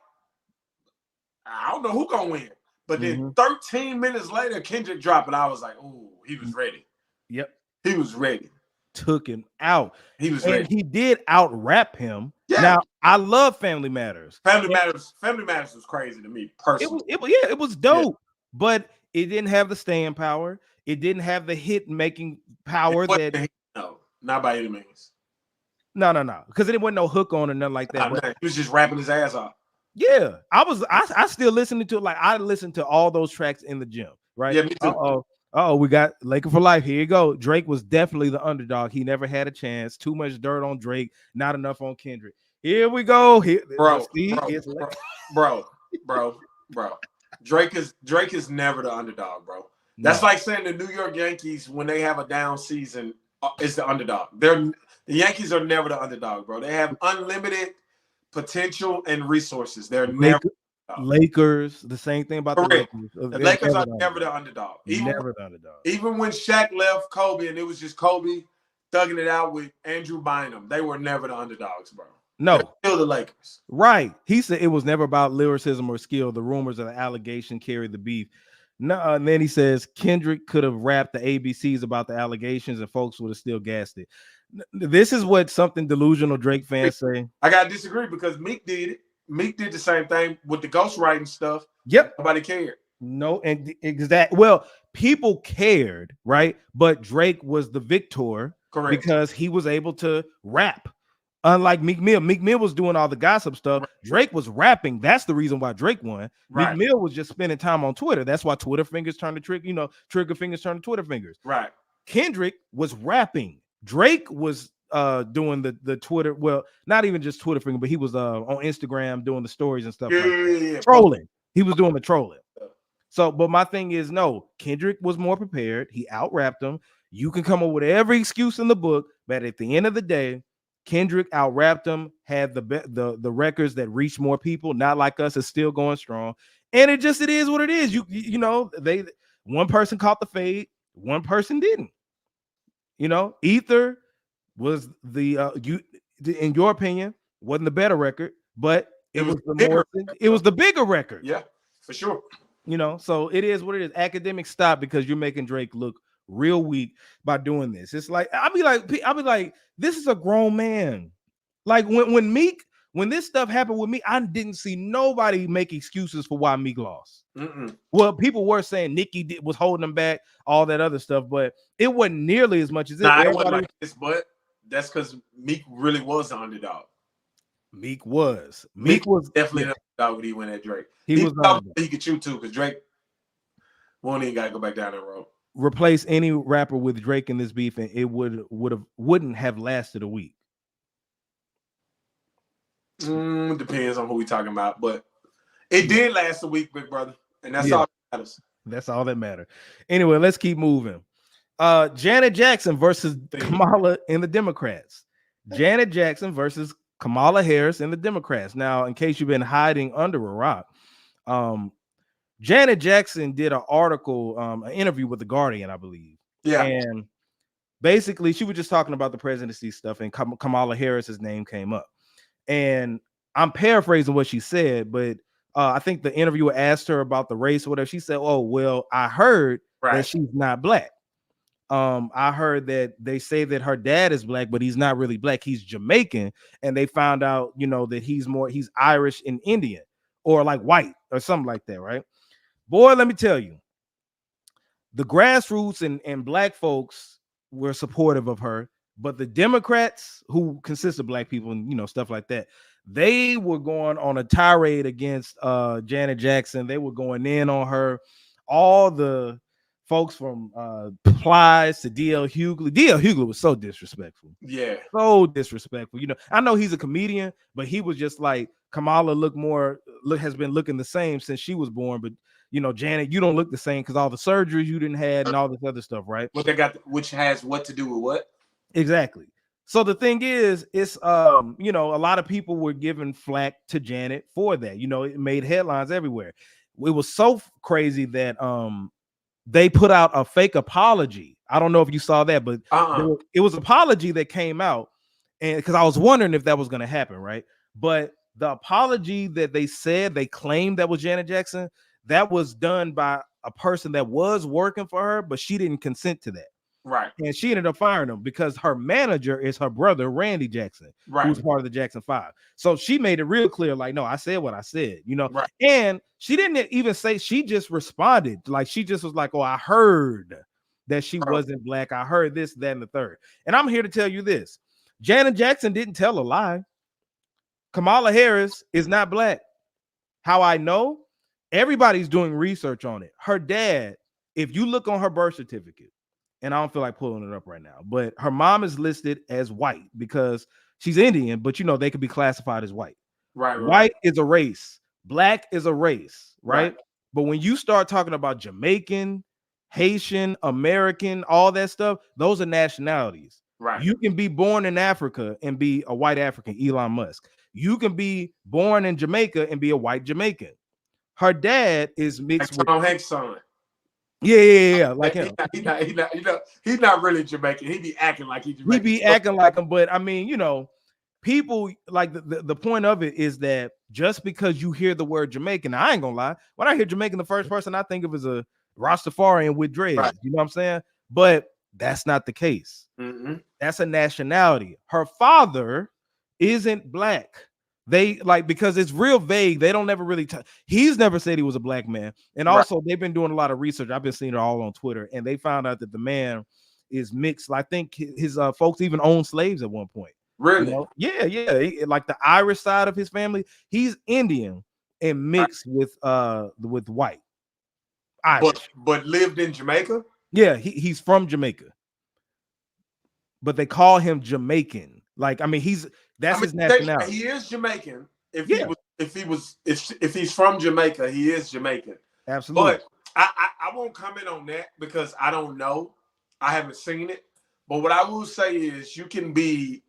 I don't know who gonna win. But then 13 minutes later, Kendrick dropped, and I was like, "Ooh, he was ready." Yep, he was ready. Took him out. He was ready. He did out rap him. Yeah. Now I love Family Matters. Family Matters was crazy to me personally. It was dope, but it didn't have the staying power. It didn't have the hit making power no, not by any means. No, because it wasn't no hook on or nothing like that. He was just rapping his ass off. Yeah, I still listening to it. Like I listened to all those tracks in the gym, right? Yeah, me too. We got Laker for life. Here you go. Drake was definitely the underdog. He never had a chance. Too much dirt on Drake, not enough on Kendrick. Here we go. Bro. Drake is never the underdog, bro. That's like saying the New York Yankees, when they have a down season, is the underdog. The Yankees are never the underdog, bro. They have unlimited potential and resources. They're never Lakers. The same thing about the Lakers. The Lakers are never the underdog. Even when Shaq left Kobe and it was just Kobe thugging it out with Andrew Bynum, they were never the underdogs, bro. No, they're still the Lakers. Right. He said it was never about lyricism or skill. The rumors of the allegation carried the beef. No, and then he says Kendrick could have rapped the ABCs about the allegations and folks would have still gassed it. This is what something delusional Drake fans say. I gotta disagree because Meek did it. Meek did the same thing with the ghostwriting stuff. Yep. Nobody cared. No, and exactly. Well, people cared, right? But Drake was the victor. Correct. Because he was able to rap. Unlike Meek Mill. Meek Mill was doing all the gossip stuff. Right. Drake was rapping. That's the reason why Drake won. Right. Meek Mill was just spending time on Twitter. That's why Twitter fingers turn to trigger fingers turn to Twitter fingers. Right. Kendrick was rapping. Drake was doing the Twitter, well, not even just Twitter finger, but he was on Instagram doing the stories and stuff trolling. He was doing the trolling. So, but my thing is, no, Kendrick was more prepared. He out-rapped him. You can come up with every excuse in the book, but at the end of the day, Kendrick out-rapped him, had the records that reached more people, not like us, is still going strong. And it is what it is. You know, one person caught the fade, one person didn't. You know, Ether was in your opinion, wasn't the better record, but it was the bigger record. Yeah, for sure. You know, so it is what it is. Academic stop, because you're making Drake look real weak by doing this. It's like I'll be like, this is a grown man. Like when this stuff happened with me, I didn't see nobody make excuses for why Meek lost. Well, people were saying Nicki was holding him back, all that other stuff, but it wasn't nearly as much as it. It wasn't like this, but that's because Meek really was the underdog. Meek was definitely the underdog when he went at Drake. He could shoot too, because Drake won't even gotta go back down that road. Replace any rapper with Drake in this beef, and it wouldn't have lasted a week. Depends on who we talking about, but it did last a week, big brother, and that's all that matters. That's all that matters. Anyway, let's keep moving. Janet Jackson versus Kamala and the Democrats. Janet Jackson versus Kamala Harris and the Democrats. Now, in case you've been hiding under a rock, Janet Jackson did an article, an interview with The Guardian, I believe. Yeah. And basically, she was just talking about the presidency stuff, and Kamala Harris's name came up. And I'm paraphrasing what she said, but I think the interviewer asked her about the race or whatever. She said, "Oh, well, I heard that she's not black. I heard that they say that her dad is black, but he's not really black. He's Jamaican, and they found out, that he's Irish and Indian, or like white or something like that, right? Boy, let me tell you, the grassroots and black folks were supportive of her, but the Democrats, who consist of black people and, you know, stuff like that, they were going on a tirade against Janet Jackson. They were going in on her. All the folks from Plies to DL Hughley. DL Hughley was so disrespectful. Yeah. So disrespectful. You know, I know he's a comedian, but he was just like, Kamala has been looking the same since she was born, but you know, Janet, you don't look the same because all the surgeries you didn't have and all this other stuff, right? What they got, which has what to do with what? Exactly. So the thing is, it's you know, a lot of people were giving flack to Janet for that. You know, it made headlines everywhere. It was so crazy that they put out a fake apology. I don't know if you saw that, but it was an apology that came out, and because I was wondering if that was going to happen, right? But the apology that they said they claimed that was Janet Jackson, that was done by a person that was working for her, but she didn't consent to that. Right. And she ended up firing him because her manager is her brother, Randy Jackson, who's part of the Jackson 5. So she made it real clear, like, no, I said what I said, you know. Right. And she didn't even say, she just responded. Like, she just was like, oh, I heard that she wasn't black. I heard this, that, and the third. And I'm here to tell you this. Janet Jackson didn't tell a lie. Kamala Harris is not black. How I know? Everybody's doing research on it. Her dad, if you look on her birth certificate, and I don't feel like pulling it up right now, but her mom is listed as white because she's Indian, but you know, they could be classified as white. Right. White is a race. Black is a race, right? But when you start talking about Jamaican, Haitian, American, all that stuff, those are nationalities. Right. You can be born in Africa and be a white African, Elon Musk. You can be born in Jamaica and be a white Jamaican. Her dad is mixed with Tom Hanks' son. Yeah. Like him. He's not really Jamaican. He be acting like he's Jamaican. He be acting like him, but I mean, you know, people like the point of it is that just because you hear the word Jamaican, I ain't gonna lie. When I hear Jamaican, the first person I think of is a Rastafarian with dreads. Right. You know what I'm saying? But that's not the case. That's a nationality. Her father isn't black. They like, because it's real vague. They don't never really he's never said he was a black man. And also they've been doing a lot of research. I've been seeing it all on Twitter, and they found out that the man is mixed. I think his folks even owned slaves at one point. Really? You know? Yeah. Like the Irish side of his family, he's Indian and mixed with white. Irish. But lived in Jamaica? Yeah, he's from Jamaica. But they call him Jamaican. Like, I mean, that's his nationality. He is Jamaican. If he's from Jamaica, he is Jamaican. Absolutely. But I won't comment on that because I don't know. I haven't seen it. But what I will say is you can be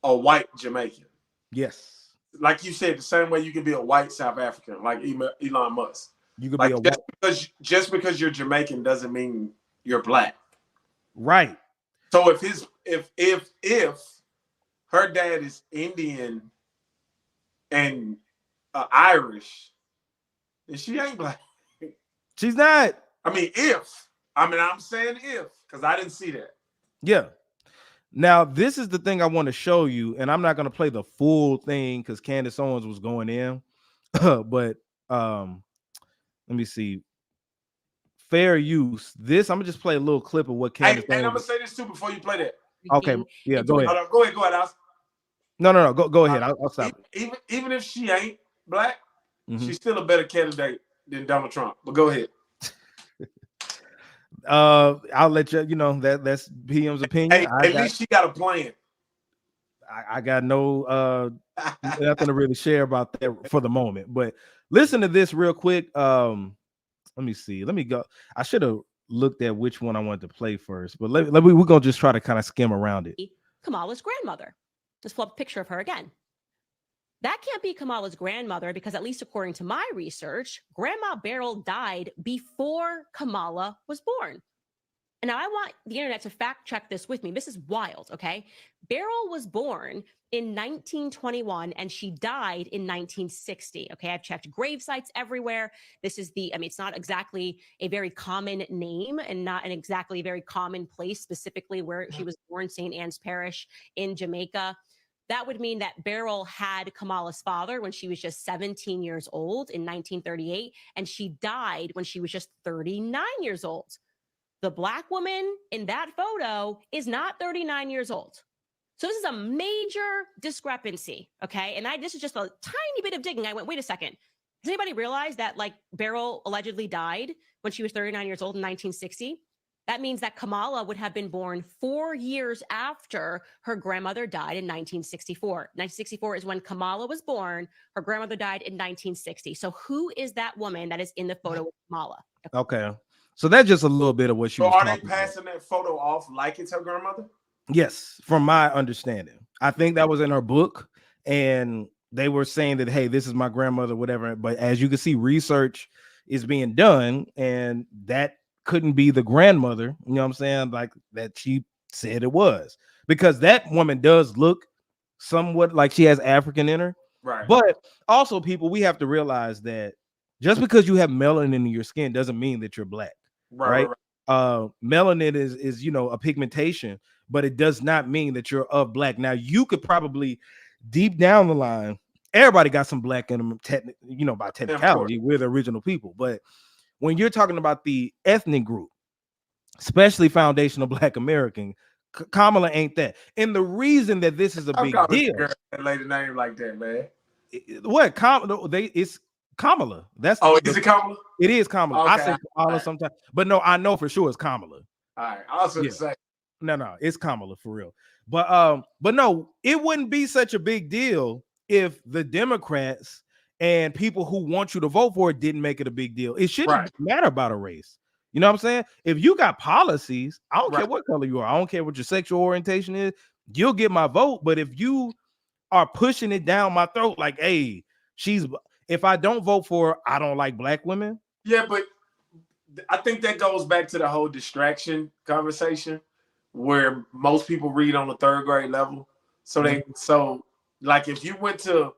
a white Jamaican. Yes. Like you said, the same way you can be a white South African, like Elon Musk. You could be a white. Just because you're Jamaican doesn't mean you're black. Right. So if her dad is Indian and Irish, then she ain't black. She's not. I'm saying if, because I didn't see that. Yeah. Now, this is the thing I want to show you, and I'm not going to play the full thing because Candace Owens was going in, but let me see. Fair use. This, I'm going to just play a little clip of what Candace Owens. And I'm going to say this too before you play that. Okay. Yeah, go ahead. Go ahead, Alice. No. Go ahead. I'll stop it. Even if she ain't black, she's still a better candidate than Donald Trump. But go ahead. I'll let you know that's PM's opinion. Hey, at least she got a plan. I got no nothing to really share about that for the moment. But listen to this real quick. Let me see. Let me go. I should have looked at which one I wanted to play first, but we're gonna just try to kind of skim around it. Kamala's grandmother. Let's pull up a picture of her again. That can't be Kamala's grandmother because, at least according to my research, Grandma Beryl died before Kamala was born. And now I want the internet to fact check this with me. This is wild, okay? Beryl was born in 1921 and she died in 1960, okay? I've checked grave sites everywhere. This is it's not exactly a very common name and not an exactly very common place, specifically where she was born, St. Anne's Parish in Jamaica. That would mean that Beryl had Kamala's father when she was just 17 years old in 1938, and she died when she was just 39 years old. The Black woman in that photo is not 39 years old. So this is a major discrepancy, okay? And this is just a tiny bit of digging. I went, wait a second. Does anybody realize that like Beryl allegedly died when she was 39 years old in 1960? That means that Kamala would have been born 4 years after her grandmother died in 1964. 1964 is when Kamala was born. Her grandmother died in 1960. So who is that woman that is in the photo with Kamala? Okay. So that's just a little bit of what she was are talking they passing that photo off like it's her grandmother? Yes, from my understanding. I think that was in her book, and they were saying that, hey, this is my grandmother, whatever. But as you can see, research is being done, and that couldn't be the grandmother, you know what I'm saying? Like that she said it was, because that woman does look somewhat like she has African in her. Right. But also, people, we have to realize that just because you have melanin in your skin doesn't mean that you're Black. Right. Melanin is a pigmentation, but it does not mean that you're of Black. Now, you could probably deep down the line, everybody got some Black in them, by technicality, we're the original people. But when you're talking about the ethnic group, especially foundational Black American, Kamala ain't that. And the reason that this is a big deal, that lady name like that, man. What Kamala? It's Kamala. That's is it Kamala? It is Kamala. Okay. I say Kamala sometimes, but no, I know for sure it's Kamala. All right, I was going to say no, it's Kamala for real. But no, it wouldn't be such a big deal if the Democrats and people who want you to vote for it didn't make it a big deal. It shouldn't matter about a race. You know what I'm saying? If you got policies, I don't care what color you are. I don't care what your sexual orientation is. You'll get my vote. But if you are pushing it down my throat, like, hey, if I don't vote for her, I don't like Black women. Yeah, but I think that goes back to the whole distraction conversation where most people read on the 3rd grade level. So like if you went to,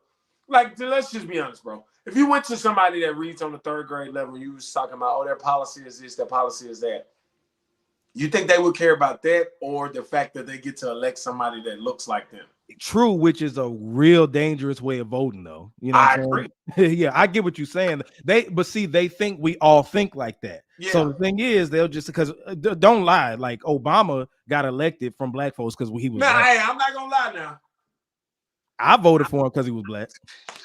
like, let's just be honest, bro. If you went to somebody that reads on the 3rd grade level, you was talking about, oh, their policy is this, their policy is that. You think they would care about that or the fact that they get to elect somebody that looks like them? True, which is a real dangerous way of voting, though. You know, I agree. Yeah, I get what you're saying. They think we all think like that. Yeah. So the thing is, they'll just because don't lie. Like Obama got elected from Black folks because he was. Black. Hey, I'm not gonna lie now. I voted for him because he was Black.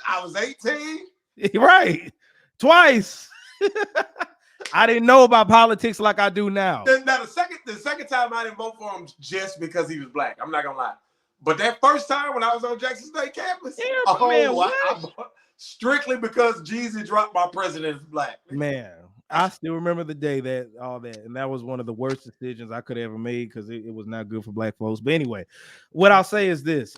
I was 18. Right, twice. I didn't know about politics like I do now. Now the second time I didn't vote for him just because he was Black. I'm not gonna lie. But that first time when I was on Jackson State campus, strictly because Jay-Z dropped my president is Black. Man, I still remember the day and that was one of the worst decisions I could have ever made because it was not good for Black folks. But anyway, what I'll say is this.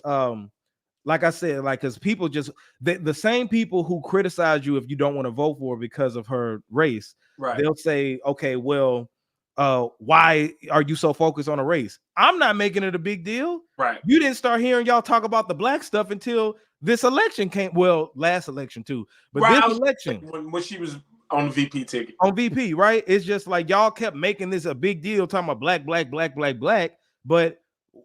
Like I said, because people just the same people who criticize you if you don't want to vote for her because of her race, they'll say, okay, well, why are you so focused on a race? I'm not making it a big deal. Right. You didn't start hearing y'all talk about the Black stuff until this election came. Well, last election too, but this election when she was on the VP ticket. On VP, right? It's just like y'all kept making this a big deal, talking about Black. But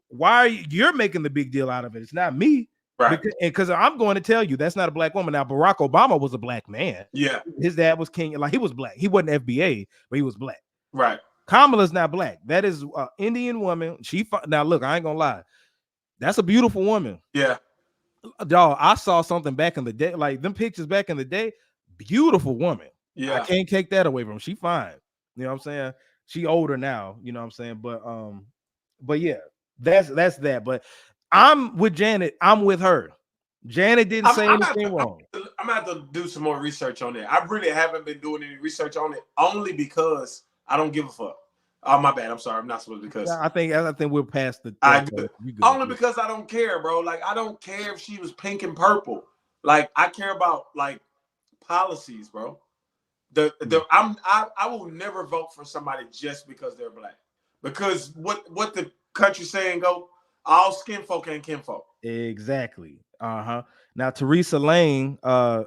why are you're making the big deal out of it? It's not me. Right. Because I'm going to tell you that's not a Black woman. Now, Barack Obama was a Black man. Yeah. His dad was king. Like he was Black. He wasn't FBA, but he was Black. Right. Kamala's not Black. That is an Indian woman. Now look, I ain't gonna lie. That's a beautiful woman. Yeah. Dog, I saw something back in the day, like them pictures back in the day. Beautiful woman. Yeah. I can't take that away from her. She fine. You know what I'm saying? She older now, you know what I'm saying? But yeah, that's that. But I'm with Janet. I'm with her. Janet didn't say anything wrong. I'm gonna have to do some more research on that. I really haven't been doing any research on it only because I don't give a fuck. Oh, my bad. I'm sorry. I'm not supposed to cuss. I think we're past the. Only because I don't care, bro. Like I don't care if she was pink and purple. Like I care about like policies, bro. I will never vote for somebody just because they're Black. Because what the country's saying go, all skin folk ain't kinfolk. Exactly. Now Teresa Lane, I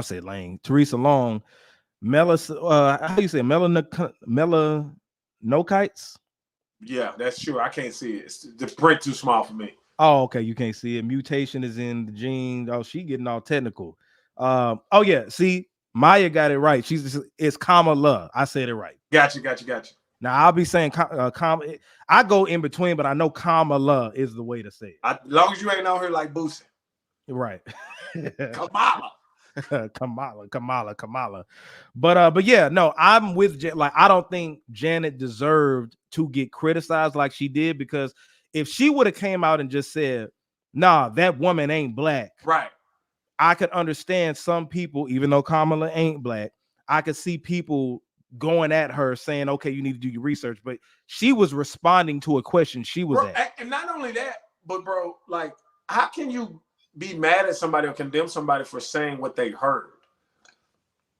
said Lane, Teresa Long, how do you say melanokites? Yeah, that's true. I can't see it. It's the print too small for me. Oh, okay, you can't see it. Mutation is in the gene. Oh, she getting all technical. Oh yeah, see, Maya got it right. It's Kamala. I said it right. Gotcha. Now I'll be saying I go in between, but I know Kamala is the way to say it. As long as you ain't on here like Boosie. Right. Kamala. Kamala. But yeah, no, I'm with like I don't think Janet deserved to get criticized like she did, because if she would have came out and just said, nah, that woman ain't black, right, I could understand some people, even though Kamala ain't black, I could see people going at her saying, okay, you need to do your research. But she was responding to a question she was at. And not only that, but bro, like, how can you be mad at somebody or condemn somebody for saying what they heard?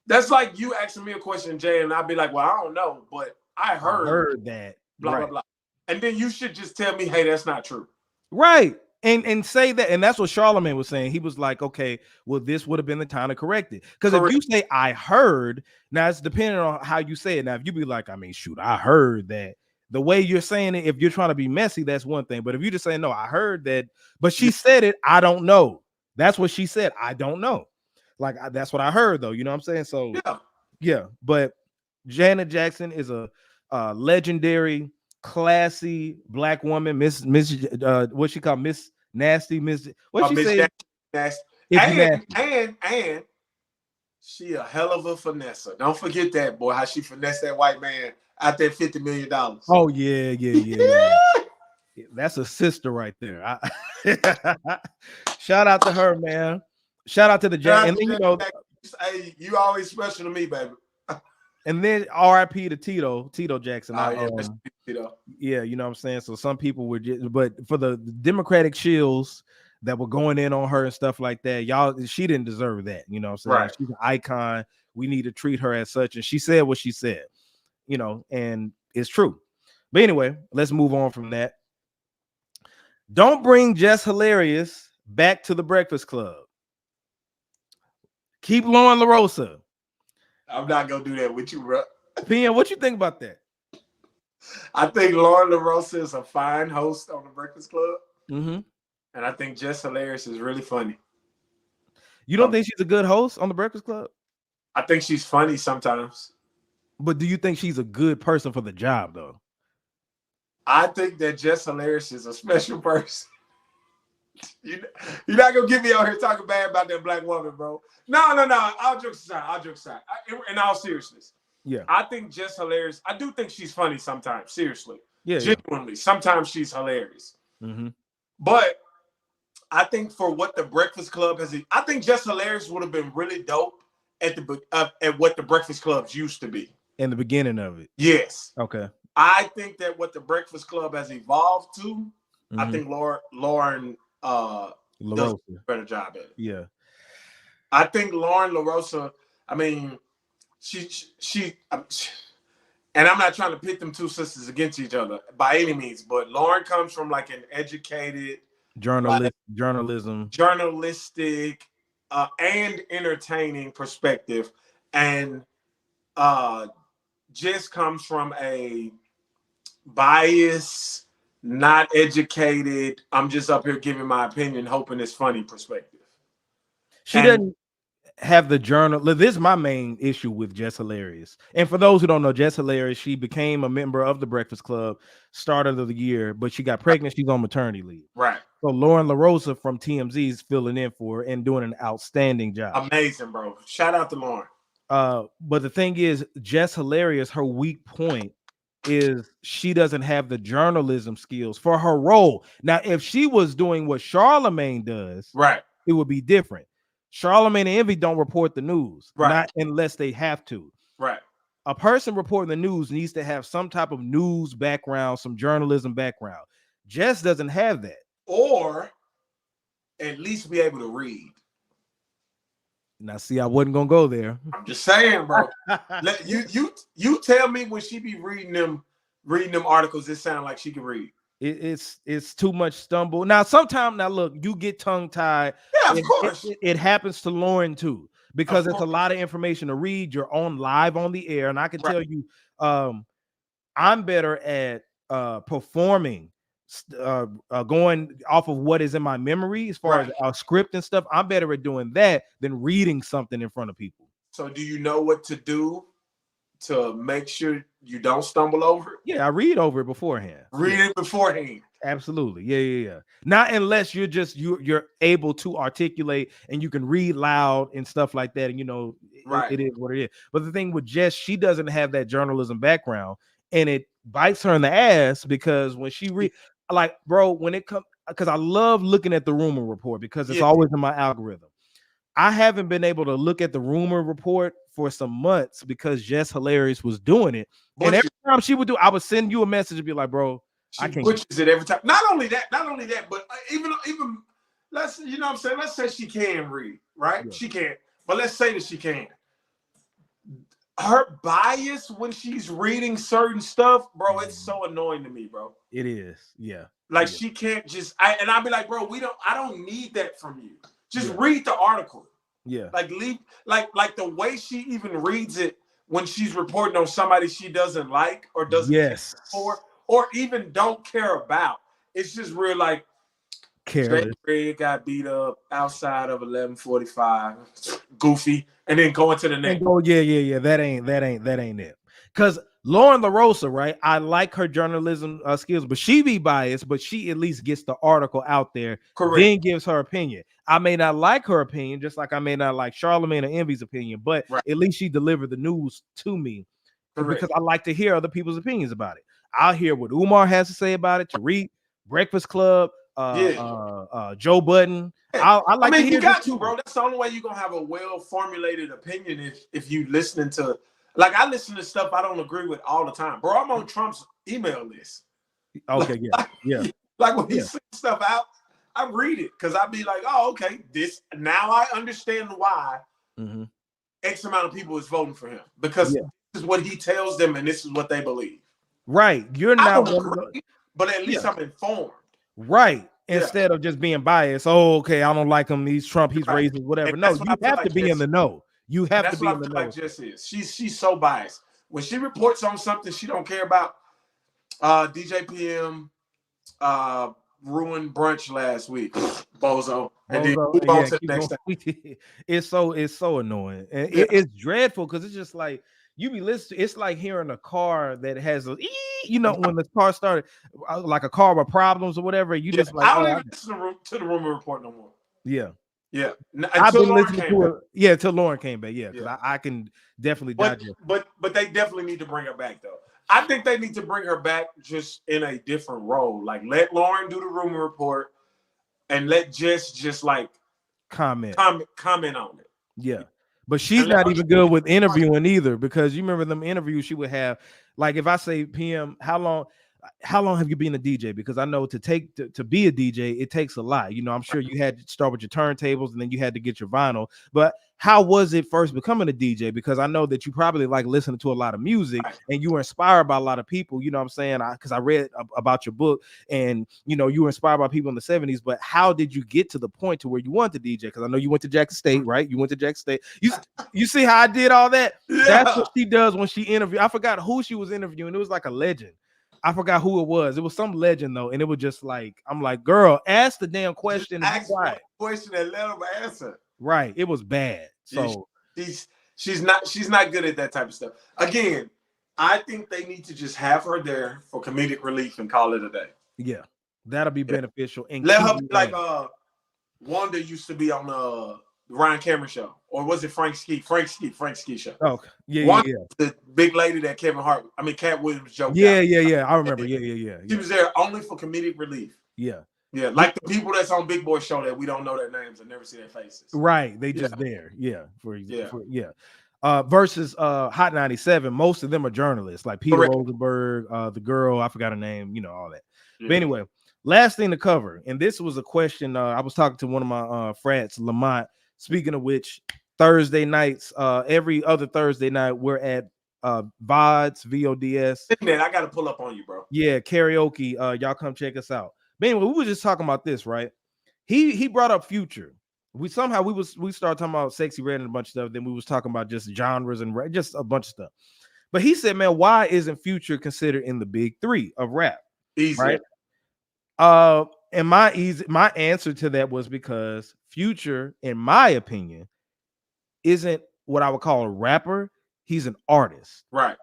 That's like you asking me a question, Jay, and I'd be like, well, I don't know, but I heard that. Blah, right. blah, blah. And then you should just tell me, hey, that's not true. Right. And say that. And that's what Charlamagne was saying. He was like, okay, well, this would have been the time to correct it. Because if you say I heard, now it's depending on how you say it. Now, if you be like, I mean, shoot, I heard that. The way you're saying it, if you're trying to be messy, that's one thing. But if you just say, no, I heard that, but she said it, I don't know. That's what she said. I don't know. Like, that's what I heard, though. You know what I'm saying? So, yeah. But Janet Jackson is a legendary, classy black woman. Miss what she called Miss Nasty, Miss what she say? Nasty. And she a hell of a finesse. Don't forget that, boy, how she finessed that white man out there $50 million. Oh yeah. That's a sister right there. Shout out to her, man. Shout out to the Jack. And then, you know, hey, you always special to me, baby. And then RIP to Tito Jackson. Yeah, you know what I'm saying? So some people were just, but for the Democratic shills that were going in on her and stuff like that, y'all, she didn't deserve that. You know what I'm saying? Right. She's an icon. We need to treat her as such. And she said what she said, you know, and it's true. But anyway, let's move on from that. Don't bring Jess Hilarious back to the Breakfast Club. Keep Lauren LaRosa. I'm not gonna do that with you, bro. PM, what you think about that? I think Lauren LaRosa is a fine host on the Breakfast Club. Mm-hmm. And I think Jess Hilarious is really funny. You don't think she's a good host on the Breakfast Club? I think she's funny sometimes. But do you think she's a good person for the job, though? I think that Jess Hilarious is a special person. You're not gonna get me out here talking bad about that black woman, bro. No. I'll joke aside. In all seriousness, yeah, I think Jess Hilarious. I do think she's funny sometimes. Seriously, yeah, genuinely. Sometimes she's hilarious. Mm-hmm. But I think for what the Breakfast Club has, I think Jess Hilarious would have been really dope at what the Breakfast Clubs used to be in the beginning of it. Yes. Okay. I think that what the Breakfast Club has evolved to, mm-hmm. I think Lauren does a better job at it. Yeah. I think Lauren LaRosa, I mean, she and I'm not trying to pit them two sisters against each other by any means, but Lauren comes from like an educated journalistic and entertaining perspective, and Jess comes from a bias, not educated, I'm just up here giving my opinion, hoping it's funny perspective. She doesn't have the journal. This is my main issue with Jess Hilarious. And for those who don't know, Jess Hilarious, she became a member of the Breakfast Club start of the year, but she got pregnant. She's on maternity leave. Right. So Lauren LaRosa from TMZ is filling in for her and doing an outstanding job. Amazing, bro. Shout out to Lauren. But the thing is, Jess Hilarious, her weak point is she doesn't have the journalism skills for her role. Now, if she was doing what Charlamagne does, right, it would be different. Charlamagne and Envy don't report the news, right, not unless they have to. Right. A person reporting the news needs to have some type of news background, some journalism background. Jess doesn't have that. Or at least be able to read. Now, see, I wasn't gonna go there. I'm just saying, bro. you tell me when she be reading them articles, it sounds like she can read. It's too much stumble. Now, sometimes, look, you get tongue tied. Yeah, of course. It happens to Lauren too, because it's a lot of information to read. You're live on the air, and I can tell you, I'm better at performing. Going off of what is in my memory as far as our script and stuff, I'm better at doing that than reading something in front of people. So do you know what to do to make sure you don't stumble over it. Yeah, I read over it beforehand. Read it beforehand. Absolutely. Yeah. Not unless you're just you're able to articulate and you can read loud and stuff like that. And Right. it is what it is. But the thing with Jess, she doesn't have that journalism background, and it bites her in the ass because when she like, bro, when it comes, because I love looking at the rumor report because it's always in my algorithm. I haven't been able to look at the rumor report for some months because Jess Hilarious was doing it. And every time she would do, I would send you a message and be like, bro, she butchers it every time. Not only that, but even let's, you know what I'm saying? Let's say she can read, right? Yeah. She can't, but let's say that she can. Her bias when she's reading certain stuff, bro, it's so annoying to me, bro. It is, yeah. Like she can't just, I'll be like, bro, I don't need that from you. Just read the article. Yeah. Like like the way she even reads it when she's reporting on somebody she doesn't like or doesn't care for or even don't care about. It's just real like careless. Red got beat up outside of 11:45. Goofy. And then go into the next. Yeah. That ain't it. Because Lauren LaRosa, right? I like her journalism skills, but she be biased, but she at least gets the article out there. Correct. Then gives her opinion. I may not like her opinion, just like I may not like Charlamagne or Envy's opinion, but at least she delivered the news to me. Correct. Because I like to hear other people's opinions about it. I'll hear what Umar has to say about it, Tariq, Breakfast Club, Joe Budden. I like to hear you got to, bro. That's the only way you're gonna have a well-formulated opinion if you listening to. Like, I listen to stuff I don't agree with all the time. Bro, I'm on Trump's email list. Okay, yeah. Like, when he sends stuff out, I read it because I'd be like, oh, okay, now I understand why X amount of people is voting for him. Because this is what he tells them and this is what they believe. Right. You're not agree, but at least I'm informed. Right. Instead of just being biased. Oh, okay, I don't like him. He's Trump, he's racist, whatever. And no, you have to be in the know. You have to be in the know. Like Jess is. She's so biased. When she reports on something she don't care about, DJ PM ruined brunch last week. Bozo. And then move on to the next thing. It's so annoying. And it's dreadful because it's just like you be listening. It's like hearing a car that has when the car started, like a car with problems or whatever. You just like, I don't even listen to the rumor report no more. Yeah. Yeah, I've been listening to it. Until Lauren came back. Yeah, because I can definitely digest. But they definitely need to bring her back though. I think they need to bring her back just in a different role. Like, let Lauren do the rumor report, and let Jess just like comment on it. Yeah, but she's not even good with interviewing either, because you remember them interviews she would have. Like, if I say, PM, how long have you been a DJ? Because I know to be a DJ, it takes a lot. I'm sure you had to start with your turntables and then you had to get your vinyl. But how was it first becoming a DJ? Because I know that you probably like listening to a lot of music and you were inspired by a lot of people. You know what I'm saying? Because I read about your book and, you were inspired by people in the 70s. But how did you get to the point to where you want to DJ? Because I know you went to Jackson State, right? You went to Jackson State. You see how I did all that? Yeah. That's what she does when she interviewed. I forgot who she was interviewing. It was like a legend. I forgot who it was. It was some legend though, and it was just like, I'm like, girl, ask the damn question. Ask the question and let them answer. Right. It was bad. So she's not good at that type of stuff. Again, I think they need to just have her there for comedic relief and call it a day. Yeah, that'll be beneficial. And let her be like Wanda used to be on the Ryan Cameron show, or was it Frank Ski show? Oh, yeah. The big lady that Cat Williams joked. Yeah. I remember. Yeah. She was there only for comedic relief. Yeah. Like the people that's on Big Boy show that we don't know their names and never see their faces. Right. They just there. Yeah. Versus Hot 97, most of them are journalists, like Peter Rosenberg, the girl, I forgot her name, all that. Yeah. But anyway, last thing to cover, and this was a question. I was talking to one of my frats, Lamont. Speaking of which, Thursday nights, every other Thursday night, we're at VODs, VODS. Man, I got to pull up on you, bro. Yeah, karaoke. Y'all come check us out. But anyway, we were just talking about this, right? He brought up Future. We started talking about Sexy Red and a bunch of stuff. Then we was talking about just genres and just a bunch of stuff. But he said, man, why isn't Future considered in the big three of rap? Easy. Right? And my answer to that was because Future, in my opinion, isn't what I would call a rapper. he's an artist. Right.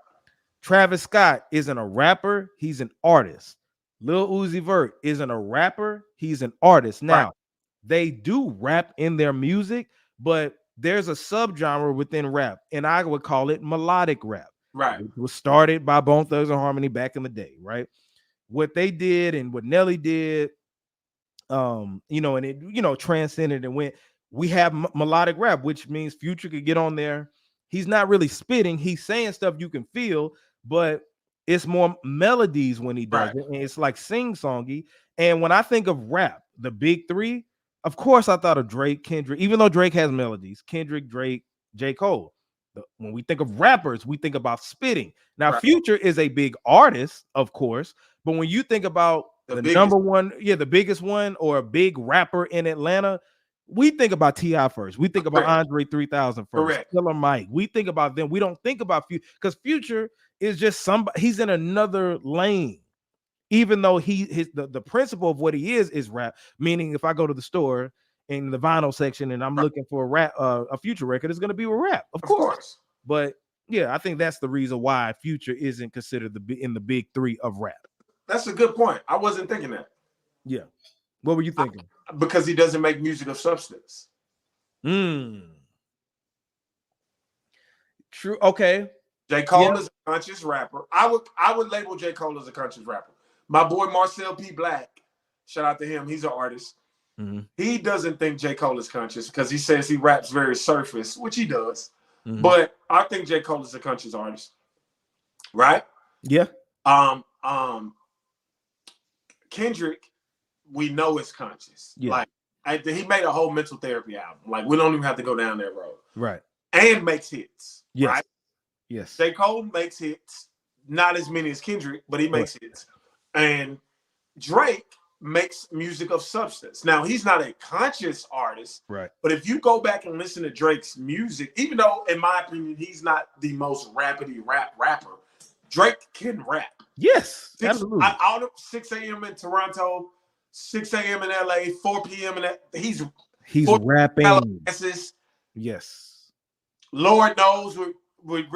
Travis Scott isn't a rapper, he's an artist. Lil Uzi Vert isn't a rapper, he's an artist. Now, they do rap in their music, but there's a subgenre within rap, and I would call it melodic rap. Right. It was started by Bone Thugs and Harmony back in the day, right? What they did and what Nelly did, and it, transcended and went. We have melodic rap, which means Future could get on there. He's not really spitting, he's saying stuff you can feel, but it's more melodies when he does it, and it's like sing-songy. And when I think of rap, the big three, of course, I thought of Drake, Kendrick, even though Drake has melodies, Kendrick, Drake, J. Cole. When we think of rappers, we think about spitting. Now, Future is a big artist, of course, but when you think about the number one, the biggest one, or a big rapper in Atlanta, we think about T.I. first. We think about Andre 3000 first. Killer Mike. We think about them. We don't think about Future, because Future is just somebody. He's in another lane. Even though the principle of what he is rap, meaning if I go to the store in the vinyl section and I'm looking for a Future record, it's going to be a rap, of course. But yeah, I think that's the reason why Future isn't considered in the big three of rap. That's a good point. I wasn't thinking that. Yeah. What were you thinking? Because he doesn't make music of substance. True. Okay. J. Cole is a conscious rapper. I would label J. Cole as a conscious rapper. My boy Marcel P. Black, shout out to him. He's an artist. Mm-hmm. He doesn't think J. Cole is conscious because he says he raps very surface, which he does. Mm-hmm. But I think J. Cole is a conscious artist. Right? Yeah. Kendrick, we know is conscious. Yeah. Like he made a whole mental therapy album. Like we don't even have to go down that road. Right. And makes hits. Yes. Right? Yes. J. Cole makes hits, not as many as Kendrick, but he makes hits. And Drake makes music of substance. Now, he's not a conscious artist, right? But if you go back and listen to Drake's music, even though, in my opinion, he's not the most rapidy rapper, Drake can rap. Yes, absolutely. Out of 6 a.m. in Toronto, 6 a.m. in LA, 4 p.m. in he's rapping. Yes. Lord knows with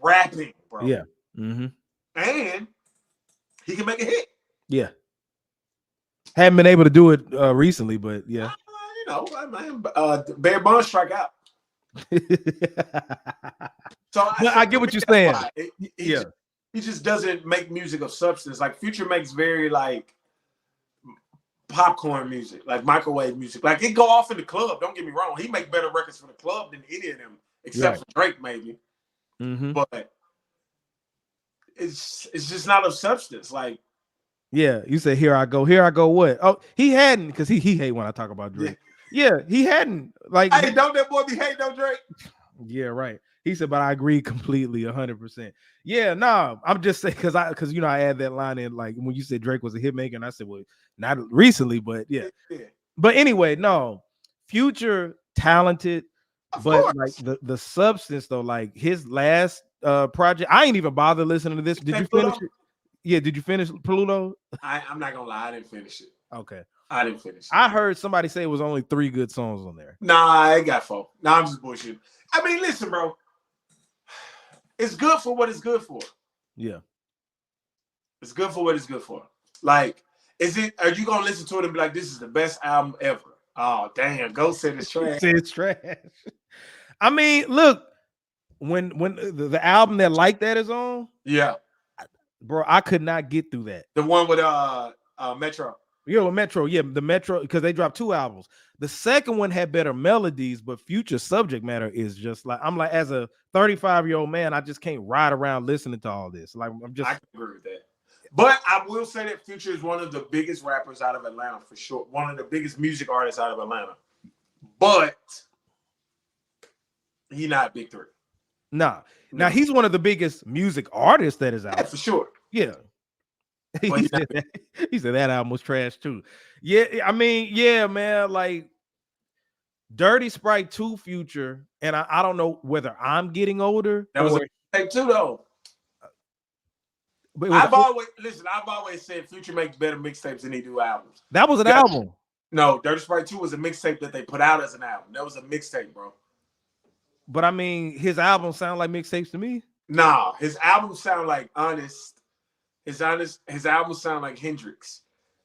rapping, bro. Yeah. Mm-hmm. And he can make a hit. Yeah. Haven't been able to do it recently, but yeah. Bare Bond strike out. So I get what you're saying. He just doesn't make music of substance. Like Future makes very like popcorn music, like microwave music. Like it go off in the club. Don't get me wrong. He make better records for the club than any of them, except for Drake, maybe. Mm-hmm. But it's just not of substance. Like, yeah, you say here I go. What? Oh, he hadn't, because he hate when I talk about Drake. Yeah, he hadn't. Like, hey, don't that boy be hating on Drake? Yeah, right. He said, but I agree completely, 100%. Yeah, no, I'm just saying because I add that line in, like when you said Drake was a hit maker, and I said, well, not recently, but yeah. But anyway, no, Future talented, but like the substance though, like his last project, I ain't even bother listening to this. Did you finish it? Yeah, did you finish Pluto? I'm not gonna lie, I didn't finish it. Okay. I didn't finish it. I heard somebody say it was only 3 good songs on there. Nah, I ain't got 4. Nah, I'm just bullshitting. I mean, listen, bro. It's good for what it's good for. Yeah. It's good for what it's good for. Like, are you gonna listen to it and be like, this is the best album ever? Oh, damn, go say it's trash. Say it's trash. I mean, look, when the album that Like That is on, yeah, bro, I could not get through that. The one with Metro. Yeah, with Metro. Yeah, the Metro, because they dropped 2 albums. The second one had better melodies, but Future subject matter is just like, I'm like, as a 35-year-old man, I just can't ride around listening to all this. Like, I can agree with that. But I will say that Future is one of the biggest rappers out of Atlanta for sure. One of the biggest music artists out of Atlanta. But he's not big 3. Nah. Now he's one of the biggest music artists that is out. Yeah, for sure. Yeah. He said that album was trash too. Yeah, I mean, yeah, man. Like Dirty Sprite 2 Future, and I don't know whether I'm getting older. That was a mixtape too, though. I've always said Future makes better mixtapes than he do albums. That was an album. No, Dirty Sprite 2 was a mixtape that they put out as an album. That was a mixtape, bro. But I mean, his albums sound like mixtapes to me. Nah, his albums sound like honest. His albums sound like Hendrix.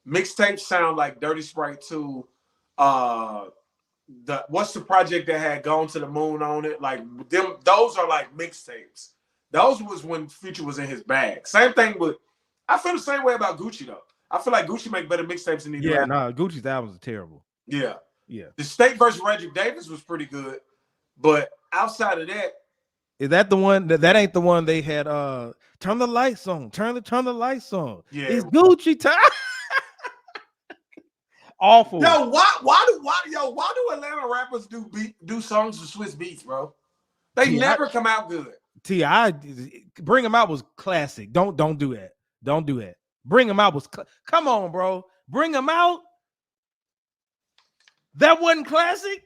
Mixtapes sound like Dirty Sprite 2. What's the project that had Gone to the Moon on it? Like them, those are like mixtapes. Those was when Future was in his bag. Same thing with. I feel the same way about Gucci though. I feel like Gucci make better mixtapes than he do. Yeah, no, Gucci's albums are terrible. Yeah. Yeah. The State versus Reggie Davis was pretty good, but outside of that, is that the one that ain't the one they had? Turn the lights on. Turn the lights on. Yeah, it's Gucci time. Awful. Yo, why do Atlanta rappers do songs with Swiss beats, bro? They never come out good. T.I. Bring Him Out was classic. Don't do that. Don't do that. Bring Him Out was come on, bro. Bring Him Out. That wasn't classic.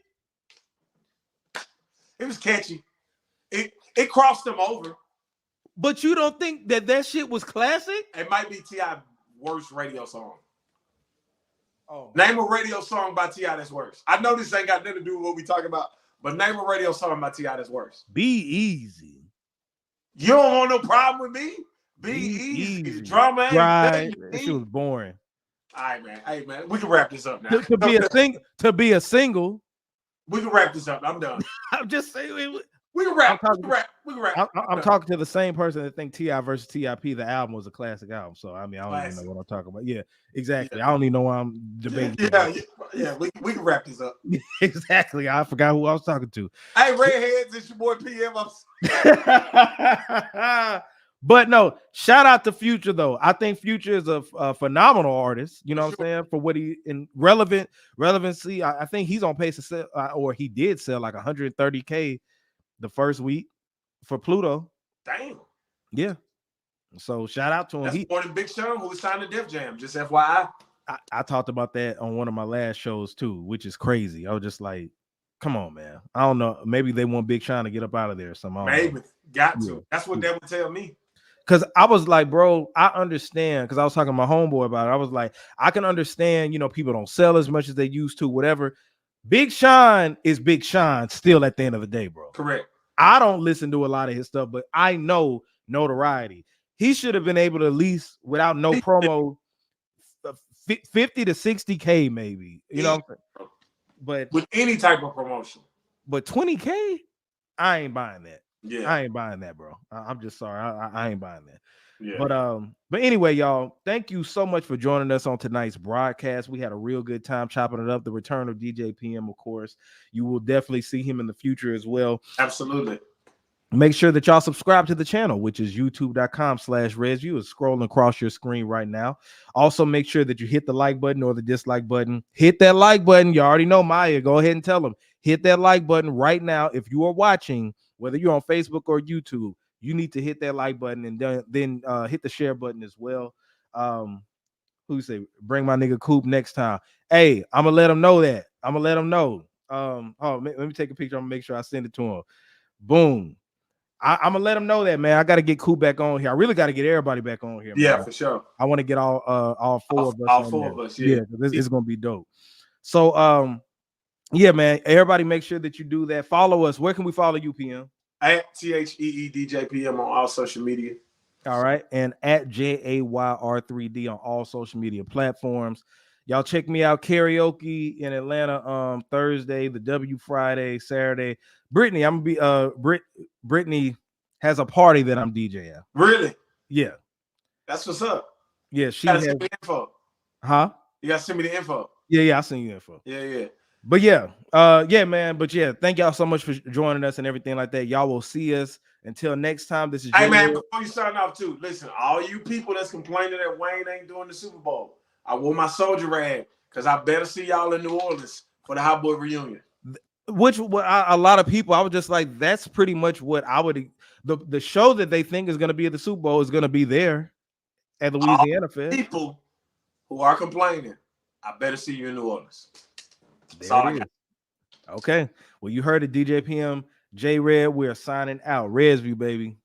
It was catchy. It crossed them over. But you don't think that shit was classic? It might be T.I. worst radio song. Oh, name a radio song by T.I. that's worse. I know this ain't got nothing to do with what we talking about, but name a radio song by T.I. that's worse. Be Easy. You don't want no problem with me? Be easy. Drama ain't right. That shit was boring. All right, man. Hey, man, we can wrap this up now. To be a single. We can wrap this up. I'm done. I'm just saying. We can wrap. I'm talking to the same person that think T.I. versus T.I.P. the album was a classic album. So I mean, I don't even know what I'm talking about. Yeah, exactly. Yeah. I don't even know why I'm debating. Yeah. We can wrap this up. Exactly. I forgot who I was talking to. Hey, Redheads, it's your boy PM. But no, shout out to Future though. I think Future is a phenomenal artist. You know what I'm saying? For what he in relevancy, I think he's on pace to sell, or he did sell like 130K the first week for Pluto. Damn. Yeah. So shout out to him. That's more than Big Sean, who was signed to Def Jam. Just FYI. I talked about that on one of my last shows too, which is crazy. I was just like, come on, man. I don't know. Maybe they want Big Sean to get up out of there or something. Maybe. Got to. Yeah. That's what they would tell me. Because I was like, bro, I understand. Because I was talking to my homeboy about it. I was like, I can understand, people don't sell as much as they used to, whatever. Big Sean is Big Sean still at the end of the day, bro. Correct. I don't listen to a lot of his stuff, but I know notoriety. He should have been able to at least, without no promo, 50 to 60K maybe. You know what I'm saying? But with any type of promotion. But 20K, I ain't buying that. Yeah, I ain't buying that, bro. I'm just sorry. I ain't buying that. Yeah. But anyway, y'all, thank you so much for joining us on tonight's broadcast. We had a real good time chopping it up. The return of DJ PM, of course. You will definitely see him in the future as well. Absolutely. Make sure that y'all subscribe to the channel, which is youtube.com/ResView. It's scrolling across your screen right now. Also, make sure that you hit the like button or the dislike button. Hit that like button. You already know Maya. Go ahead and tell them. Hit that like button right now. If you are watching, whether you're on Facebook or YouTube, you need to hit that like button and then hit the share button as well. Who say bring my nigga Coop next time? Hey, I'm gonna let him know that. I'm gonna let him know. Let me take a picture. I'm gonna make sure I send it to him. Boom. I'm gonna let him know that, man. I gotta get Coop back on here. I really gotta get everybody back on here. Yeah, man. for sure. I want to get all four of us. All four of us. Yeah, it's gonna be dope. So yeah, man. Everybody, make sure that you do that. Follow us. Where can we follow you, PM? At TheeDJPM on all social media. All right. And at JAYR3D on all social media platforms. Y'all check me out. Karaoke in Atlanta Thursday, the W Friday, Saturday. Brittany, I'm gonna be Brittany has a party that I'm DJing. Really? Yeah. That's what's up. Yeah, she has has the info. Huh? You gotta send me the info. Yeah, I send you info. Yeah. But yeah, man. But yeah, thank y'all so much for joining us and everything like that. Y'all will see us until next time. This is hey man, before you sign off too, listen, all you people that's complaining that Wayne ain't doing the Super Bowl, I wore my soldier rag because I better see y'all in New Orleans for the Hot Boy reunion. Which a lot of people, I was just like, that's pretty much what I would. The show that they think is going to be at the Super Bowl is going to be there at Louisiana Fest. People who are complaining, I better see you in New Orleans. That's all I got. Okay. Well, you heard it, DJ PM, J Red. We're signing out. ResView, baby.